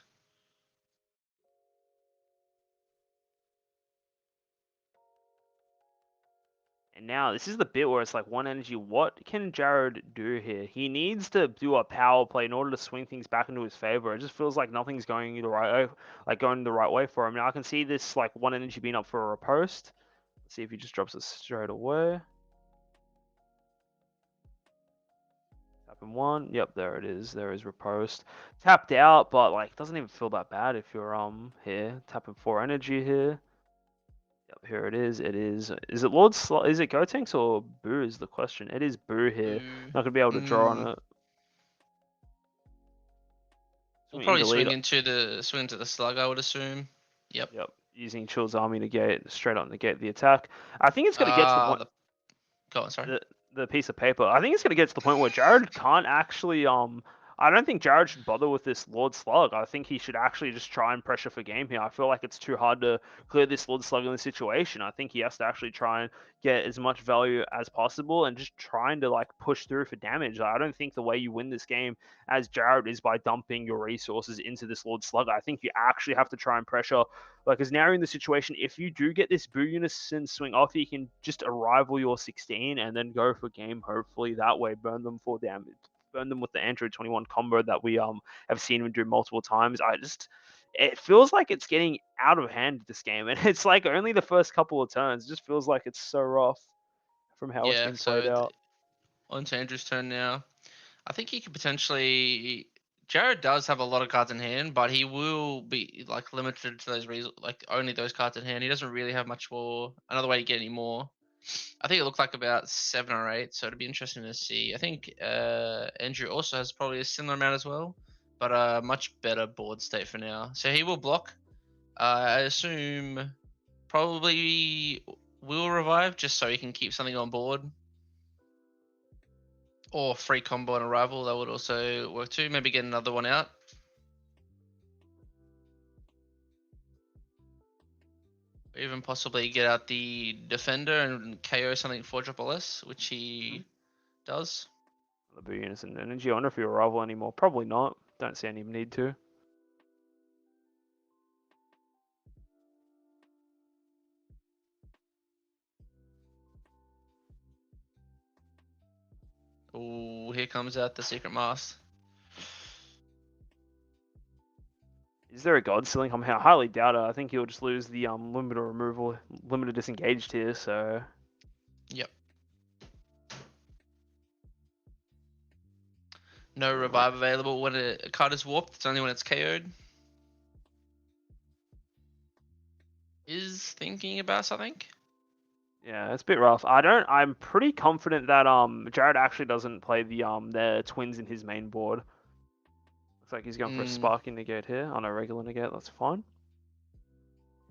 And now this is the bit where it's like 1 energy. What can Jared do here? He needs to do a power play in order to swing things back into his favor. It just feels like nothing's going the right way, going the right way for him. Now I can see this like 1 energy being up for a riposte. Let's see if he just drops it straight away. Tapping 1. Yep, there it is. There is riposte. Tapped out, but like doesn't even feel that bad if you're here. Tapping 4 energy here. Yep, here it is. It is. Is it Is it Gotenks or Boo? Is the question. It is Boo here. Not gonna be able to draw on it. We'll probably swing into the slug, I would assume. Yep. Yep. Using Chill's army to negate straight up negate the attack. I think it's gonna get to the point. Go on, sorry. The piece of paper. I think it's gonna get to the point where Jared can't actually I don't think Jared should bother with this Lord Slug. I think he should actually just try and pressure for game here. I feel like it's too hard to clear this Lord Slug in this situation. I think he has to actually try and get as much value as possible and just trying to like push through for damage. I don't think the way you win this game as Jared is by dumping your resources into this Lord Slug. I think you actually have to try and pressure. Like, because now you're in the situation, if you do get this Boo Unison swing off, you can just arrival your 16 and then go for game, hopefully that way, burn them for damage. burn them with the Android 21 combo that we have seen him do multiple times. It feels like it's getting out of hand this game, and it's like only the first couple of turns. It just feels like it's so rough from how it's Yeah, being played out. on to Andrew's turn now. I think he could potentially. Jared does have a lot of cards in hand, but he will be like limited to those like only those cards in hand. He doesn't really have much more another way to get any more. I think it looked like about 7 or 8, so it'd be interesting to see. I think Andrew also has probably a similar amount as well, but a much better board state for now. So he will block. I assume probably will revive just so he can keep something on board. Or free combo on arrival, that would also work too. Maybe get another one out. Even possibly get out the defender and KO something 4-drop or less, which he does. The Boo Unison Energy. I wonder if he'll rival anymore. Probably not. Don't see any need to. Oh, here comes out the secret mask. Is there a God Ceiling? I highly doubt it. I think he'll just lose the limited removal, limited disengaged here. So. Yep. No revive available when a card is warped. It's only when it's KO'd. Is thinking about something. Yeah, it's a bit rough. I'm pretty confident that Jared actually doesn't play the twins in his main board. Looks like he's going for a sparking negate here on a regular negate. That's fine.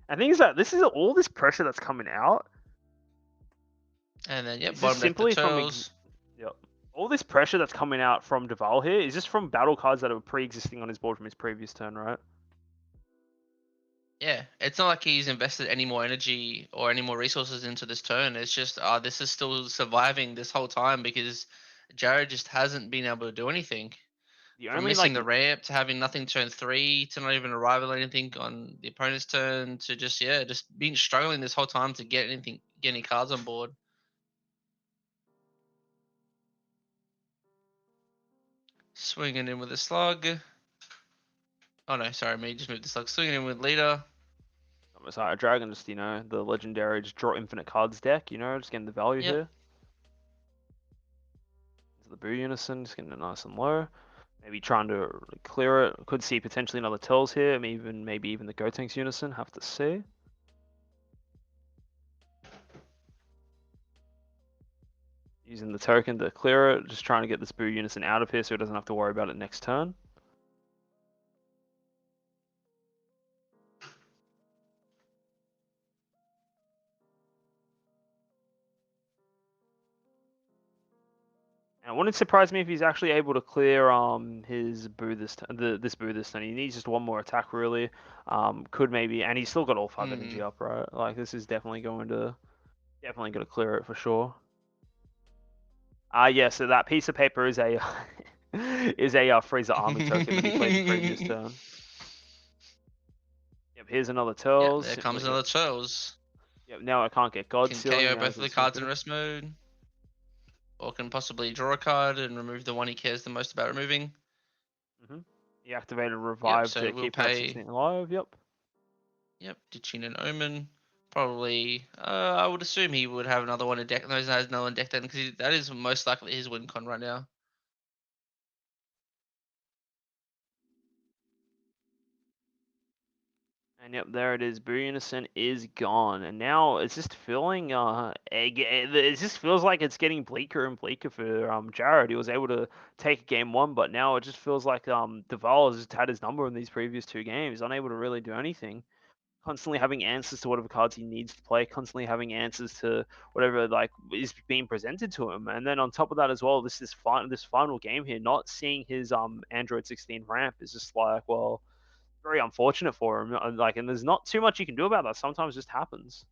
And the thing is that this is all this pressure that's coming out. And then yep, bottom simply from all this pressure that's coming out from Dovale here is just from battle cards that are pre-existing on his board from his previous turn, right? Yeah, it's not like he's invested any more energy or any more resources into this turn. It's just this is still surviving this whole time because Jared just hasn't been able to do anything. From missing the ramp to having nothing turn 3 to not even arrival or anything on the opponent's turn to just being struggling this whole time to get any cards on board. Swinging in with a slug. Oh no, sorry, me just moved the slug. Swinging in with leader. Sorry, Dragon just, the legendary just draw infinite cards deck, just getting the value here. Into the Boo Unison, just getting it nice and low. Maybe trying to clear it. Could see potentially another Tells here, maybe even the Gotenks Unison, have to see. Using the token to clear it, just trying to get this Boo Unison out of here so he doesn't have to worry about it next turn. And it wouldn't surprise me if he's actually able to clear his Boo this Boo this turn. He needs just one more attack really. Could maybe, and he's still got all 5 energy up, right? Like this is definitely going to clear it for sure. Yeah, so that piece of paper is a Freezer armor token that he played the previous turn. Yep, here's another Turles. Yep, there comes another Turles. Yep, now I can't get God Ceiling. Can KO both of the cards in rest mode. Or can possibly draw a card and remove the one he cares the most about removing. He activated Revive to keep that 16 alive, yep. Yep, ditching an Omen. Probably, I would assume he would have another one in deck. No, he has another one in deck then, because that is most likely his win con right now. And yep, there it is. Boo Unison is gone, and now it's just feeling it just feels like it's getting bleaker and bleaker for Jared. He was able to take game 1, but now it just feels like Dovale has just had his number in these previous 2 games, unable to really do anything. Constantly having answers to whatever cards he needs to play, constantly having answers to whatever is being presented to him, and then on top of that as well, this final game here, not seeing his Android 16 ramp is just like, well, very unfortunate for him. And there's not too much you can do about that. Sometimes it just happens.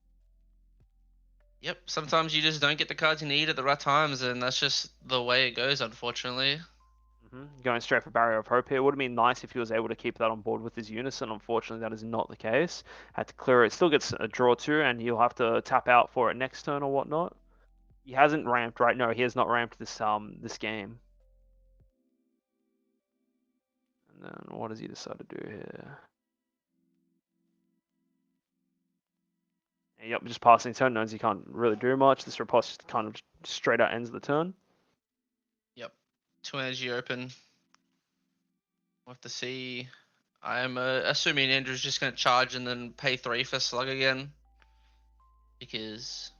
Yep, sometimes you just don't get the cards you need at the right times, and that's just the way it goes, unfortunately. Going straight for Barrier of Hope here. Would have been nice if he was able to keep that on board with his Unison. Unfortunately, that is not the case. Had to clear it. Still gets a draw too, and he'll have to tap out for it next turn or whatnot. He hasn't ramped, right? No, he has not ramped this game. And then what does he decide to do here? Yep, just passing turn. Knows he can't really do much. This riposte kind of straight out ends the turn. Yep. 2 energy open. We'll have to see. I'm assuming Andrew's just going to charge and then pay 3 for slug again. Because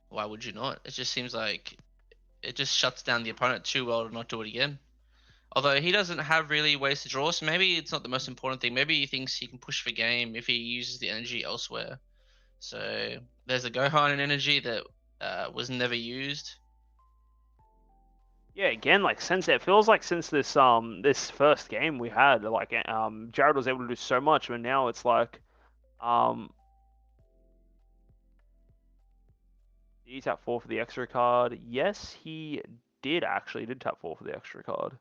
why would you not? It just seems like it just shuts down the opponent too well to not do it again. Although he doesn't have really ways to draw, so maybe it's not the most important thing. Maybe he thinks he can push for game if he uses the energy elsewhere. So there's a Gohan in energy that was never used. Yeah, again, like since it feels like since this first game we had, like Jared was able to do so much, but now it's like did he tap 4 for the extra card? Yes, he did actually. He did tap 4 for the extra card.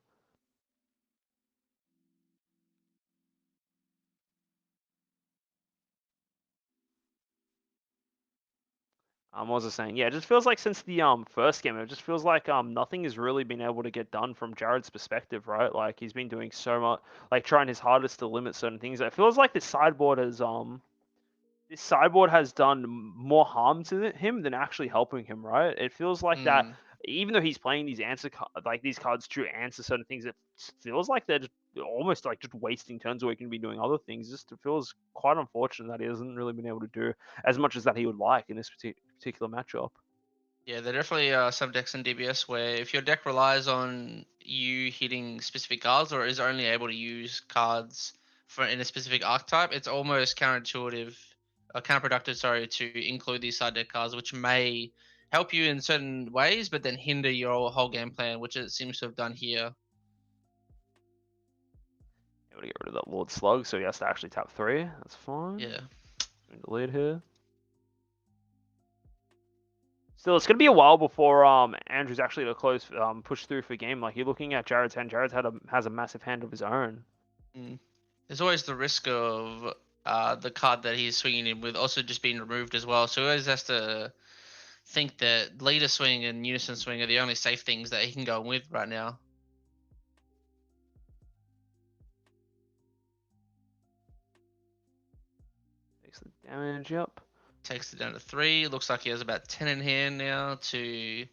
What was I saying? Yeah, it just feels like since the first game, it just feels like nothing has really been able to get done from Jared's perspective, right? Like he's been doing so much, like trying his hardest to limit certain things. It feels like this sideboard has done more harm to him than actually helping him, right? It feels like that, even though he's playing these like these cards to answer certain things, it feels like they're just almost like just wasting turns where he can be doing other things. Just it feels quite unfortunate that he hasn't really been able to do as much as that he would like in this particular matchup. Yeah, there definitely are some decks in DBS where if your deck relies on you hitting specific cards or is only able to use cards for in a specific archetype, it's almost counterintuitive, counterproductive, sorry, to include these side deck cards, which may help you in certain ways, but then hinder your whole game plan, which it seems to have done here. Able to get rid of that Lord Slug, so he has to actually tap 3. That's fine. Yeah. Delete here. Still, it's gonna be a while before Andrew's actually to close push through for game. Like you're looking at Jared's hand. Jared's has a massive hand of his own. There's always the risk of the card that he's swinging in with also just being removed as well. So he always has to think that leader swing and unison swing are the only safe things that he can go with right now. Takes the damage up. Takes it down to 3. Looks like he has about 10 in hand now to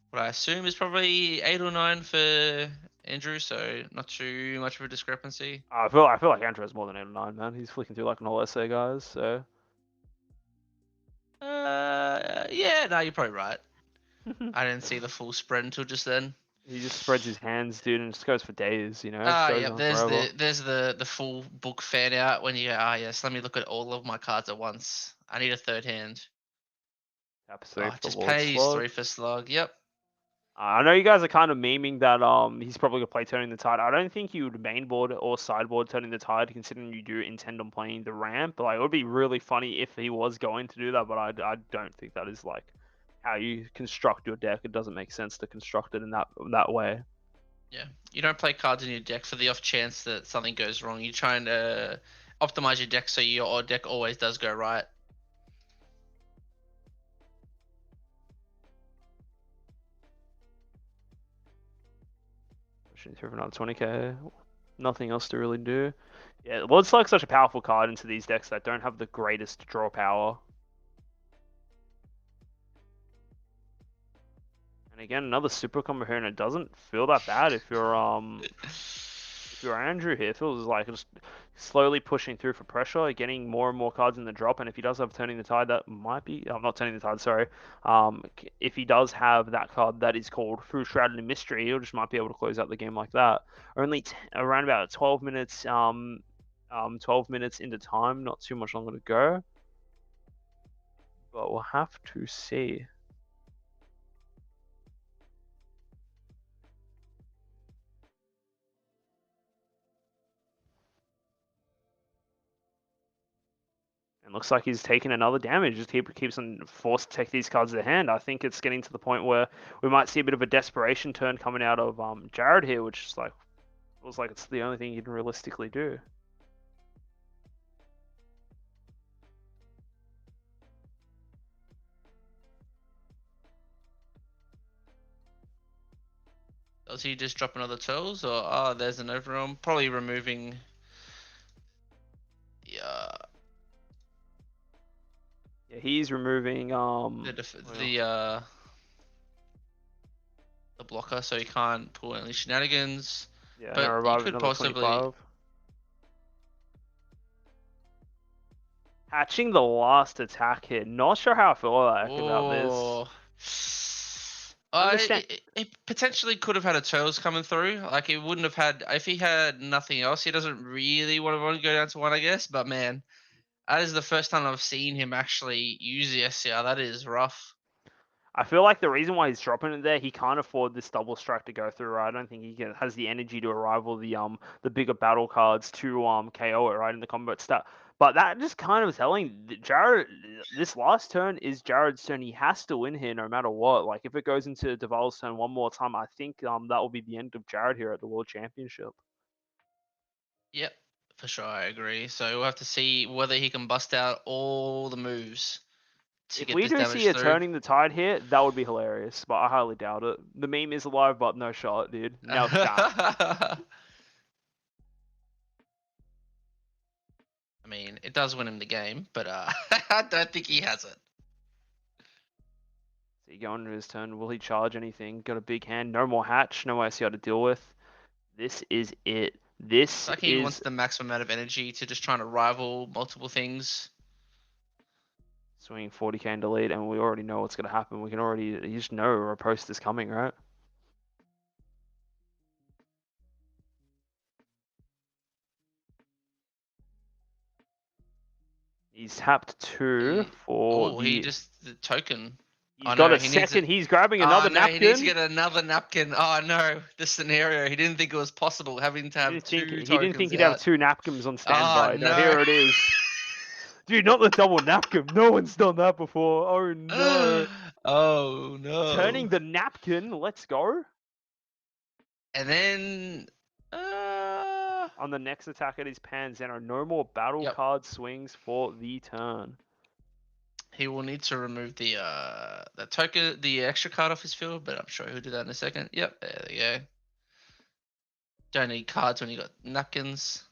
what I assume is probably 8 or 9 for Andrew. So not too much of a discrepancy. I feel like Andrew has more than 8 or 9, man. He's flicking through like an all essay guys. So. Yeah, no, you're probably right. I didn't see the full spread until just then. He just spreads his hands, dude, and just goes for days, you know? Yeah, there's the full book fan out when you go, yes, let me look at all of my cards at once. I need a third hand. Taps 3 for the Just Lord pays Slug. 3 for slug. Yep. I know you guys are kind of memeing that he's probably gonna play Turning the Tide. I don't think you would mainboard or sideboard Turning the Tide, considering you do intend on playing the ramp. But like, it would be really funny if he was going to do that. But I don't think that is like how you construct your deck. It doesn't make sense to construct it in that way. Yeah, you don't play cards in your deck for the off chance that something goes wrong. You're trying to optimize your deck so your deck always does go right. Pushing through for another 20k. Nothing else to really do. Yeah, Lord Slug's such a powerful card into these decks that don't have the greatest draw power. And again, another super combo here, and it doesn't feel that bad if you're Andrew here. It feels like just slowly pushing through for pressure, getting more and more cards in the drop. And if he does have Turning the Tide, that might be not Turning the Tide, sorry. If he does have that card that is called Through Shrouded in Mystery, he just might be able to close out the game like that. Only around about 12 minutes, 12 minutes into time, not too much longer to go. But we'll have to see. And looks like he's taking another damage. Just keeps on forced to take these cards to hand. I think it's getting to the point where we might see a bit of a desperation turn coming out of Jared here, which is like feels like it's the only thing he can realistically do. Does he just drop another turtles, or there's an overwhelm? Probably removing. Yeah. Yeah, he's removing The blocker, so he can't pull any shenanigans. yeah, and But he revive could another possibly. 25. Hatching the last attack here. Not sure how I feel about this. Oh. Understand. It potentially could have had a turtles coming through. Like it wouldn't have had if he had nothing else. He doesn't really want to go down to 1, I guess. But man, that is the first time I've seen him actually use the SCR. That is rough. I feel like the reason why he's dropping it there, he can't afford this double strike to go through. Right? I don't think has the energy to rival the bigger battle cards to KO it right in the combat stat. But that just kind of telling Jared this last turn is Jared's turn. He has to win here no matter what. Like if it goes into Dovale's turn one more time, I think that will be the end of Jared here at the World Championship. Yep, for sure, I agree. So we'll have to see whether he can bust out all the moves to If get we this do see damage a through. turning the tide here, that would be hilarious, but I highly doubt it. The meme is alive, but no shot, dude. No shot. I mean, it does win him the game, but I don't think he has it. So you go into his turn. Will he charge anything? Got a big hand. No more hatch. No ICR to deal with. This is it. This Like he is wants the maximum amount of energy to just trying to rival multiple things. swinging 40k into lead, and we already know what's going to happen. We can already, you just know a post is coming, right? He's tapped 2 for He the... just the token. He's got a he needs second. it. He's grabbing Oh another no, napkin. he needs to get another napkin. Oh no, the scenario. He didn't think it was possible having to have two tokens. He didn't think he'd out. have 2 napkins on Oh standby. no. No, here it is. Dude, not the double napkin. No one's done that before. Oh no. Oh no. Turning the napkin. Let's go. And then On the next attack at his Panzano, no more battle card swings for the turn. he will need to remove the token, the extra card off his field, but I'm sure he'll do that in a second. Yep, there we go. Don't need cards when you got napkins.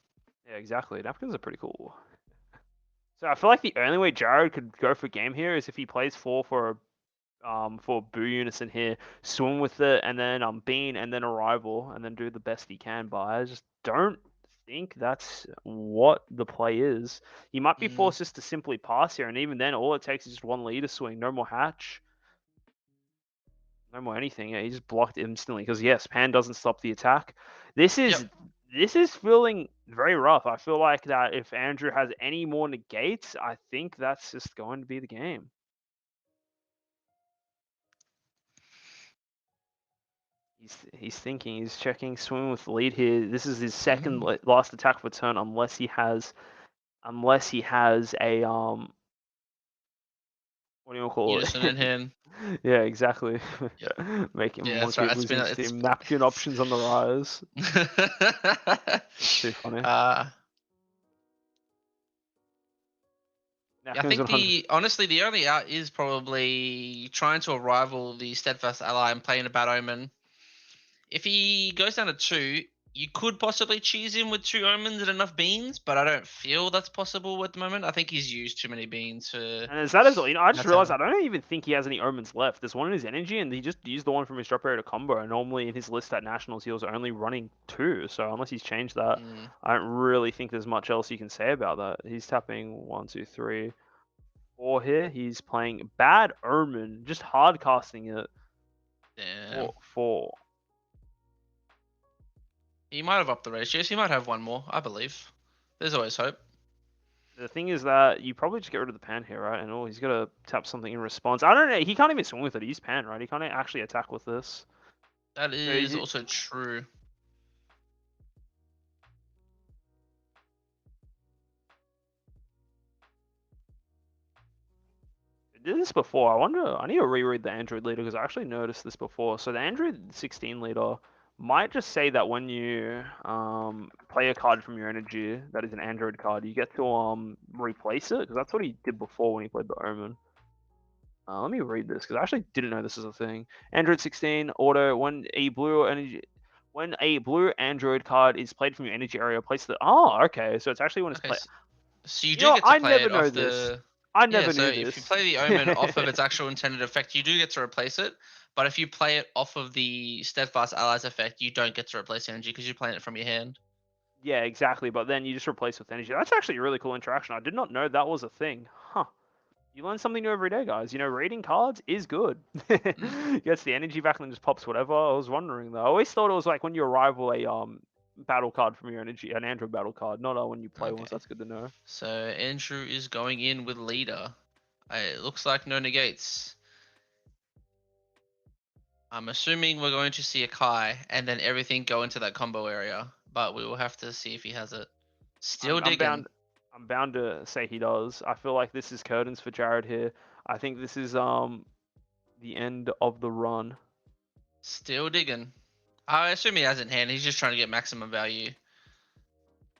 Yeah, exactly. Napkins are pretty cool. So I feel like the only way Jared could go for game here is if he plays 4 for Boo Unison here, swim with it, and then Bean, and then Arrival, and then do the best he can. But I just don't think that's what the play is. He might be forced just to simply pass here, and even then, all it takes is just 1 leader swing. No more hatch. No more anything. Yeah, he just blocked instantly because yes, Pan doesn't stop the attack. This is feeling very rough. I feel like that if Andrew has any more negates, I think that's just going to be the game. He's thinking. He's checking. Swimming with the lead here. This is his second last attack for turn, unless he has a what do you call it? Unison in hand. Yeah, exactly. Yep. Making Yeah, that's monkey right. losing steam. Napkin options on the rise. It's too funny. I think honestly the only out is probably trying to rival the Steadfast Ally and playing a Bad Omen. If he goes down to 2, you could possibly cheese him with 2 omens and enough beans, but I don't feel that's possible at the moment. I think he's used too many beans for. And is that as you know? I just realized I don't even think he has any omens left. There's one in his energy, and he just used the one from his drop area to combo. And normally in his list at nationals, he was only running 2. So unless he's changed that, I don't really think there's much else you can say about that. He's tapping 1, 2, 3, 4 here. He's playing Bad Omen, just hard casting it. Yeah. 4. He might have upped the ratios. He might have one more, I believe. There's always hope. The thing is that you probably just get rid of the pan here, right? And he's got to tap something in response. I don't know. He can't even swing with it. He's pan, right? He can't actually attack with this. That is also true. I did this before. I need to reread the Android leader because I actually noticed this before. So the Android 16 leader might just say that when you play a card from your energy that is an Android card, you get to replace it, because that's what he did before when he played the Omen. Let me read this because I actually didn't know this is a thing. Android 16 auto when a blue energy When a blue android card is played from your energy area, place the. Oh, okay. So it's actually when it's Okay, played. so you You do know, get to I play never it know off this. the. I Yeah, never so knew if you this. play the omen off of its actual intended effect, you do get to replace it. But if you play it off of the steadfast allies effect, you don't get to replace energy because you're playing it from your hand. Yeah, exactly. But then you just replace with energy. That's actually a really cool interaction. I did not know that was a thing. Huh. You learn something new every day, guys. You know, reading cards is good. Gets the energy back and then just pops whatever. I was wondering though. I always thought it was like when you rival a battle card from your energy, an android battle card, not when you play one. So Okay. that's good to know. So Andrew is going in with leader. It looks like no negates. I'm assuming we're going to see a Kai and then everything go into that combo area, but we will have to see if he has it. Still I'm digging. bound to say he does. I feel like this is curtains for Jared here. I think this is the end of the run. Still digging. I assume he has it in hand. He's just trying to get maximum value.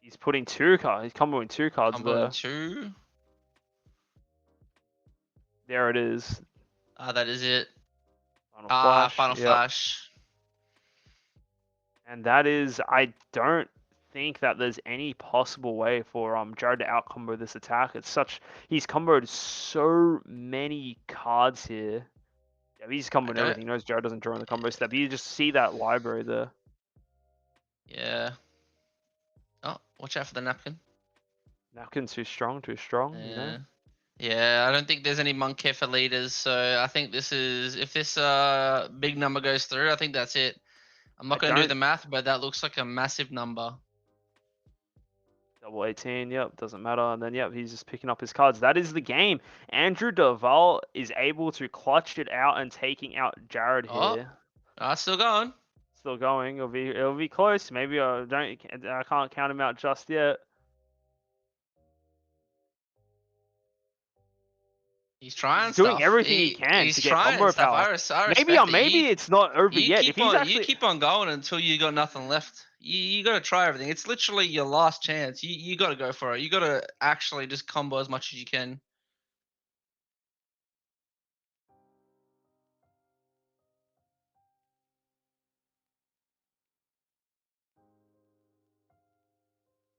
He's putting two cards. He's comboing two cards Combo there. 2. There it is. That is it. Final flash. Final Yep. flash. And that is, I don't think that there's any possible way for Jared to out combo this attack. It's such, he's comboed so many cards here. Yeah, he's I comboing don't. everything. He knows Jared doesn't draw in the combo step. You just see that library there. Yeah. Oh, watch out for the napkin. Napkin too strong, you know? Yeah, I don't think there's any monk here for leaders, so I think this is if this big number goes through, I think that's it. I'm not I going to do don't. the math, but that looks like a massive number. Double 18, yep, doesn't matter. And then, yep, he's just picking up his cards. That is the game. Andrew Dovale is able to clutch it out and taking out Jared Oh, here. still going. Still going. It'll be close. Maybe I can't count him out just yet. He's trying He's doing stuff. everything he can He's to get trying combo stuff. power. I Maybe respect it. maybe it's not over You yet. If keep he's on actually you keep on going until you got nothing left. You got to try everything. It's literally your last chance. You got to go for it. You got to actually just combo as much as you can.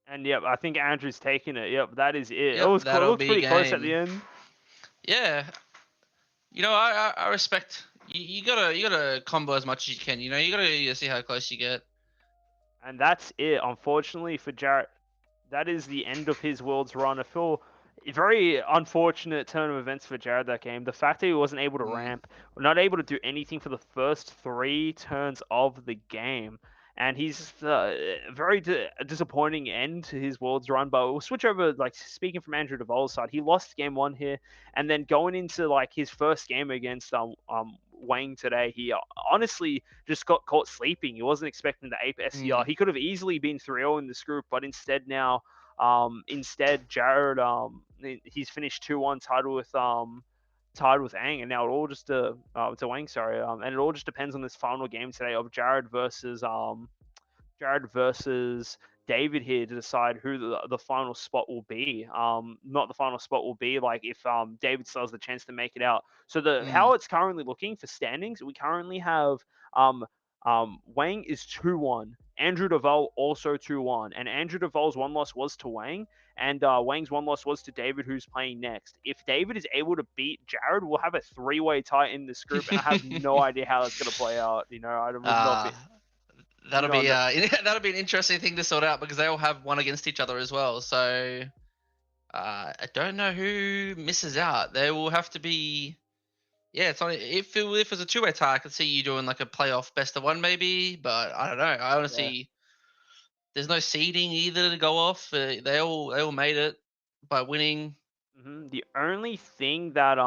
and yep, I think Andrew's taking it. Yep, that is it. Yep, It that'll looked be pretty close at game. the end. Yeah, I respect. You gotta combo as much as you can. You gotta see how close you get. And that's it. Unfortunately for Jarrett, that is the end of his Worlds run. I feel very unfortunate turn of events for Jared that game. The fact that he wasn't able to ramp, not able to do anything for the first 3 turns of the game. And he's very disappointing end to his Worlds run. But we'll switch over, like speaking from Andrew Duvall's side, he lost game 1 here, and then going into like his first game against Wang today, he honestly just got caught sleeping. He wasn't expecting the ape SCR. He could have easily been 3-0 in this group, but instead now, Jared, he's finished 2-1, tied with Ang, and now it all just it's a Wang, sorry, and it all just depends on this final game today of Jared versus David here to decide who the final spot will be. Not the final spot will be like if David still has the chance to make it out. So how it's currently looking for standings, we currently have Wang is 2-1. Andrew Duvall also 2-1, and Andrew Duvall's one loss was to Wang, and Wang's one loss was to David, who's playing next. If David is able to beat Jared, we'll have a 3-way tie in this group, and I have no idea how that's going to play out. I would not be. That'll be that'll be an interesting thing to sort out because they all have one against each other as well. So I don't know who misses out. They will have to be. Yeah, it's only if it's a 2-way tie, I could see you doing like a playoff best of one maybe, but I don't know. I honestly, there's no seeding either to go off. They all made it by winning. The only thing that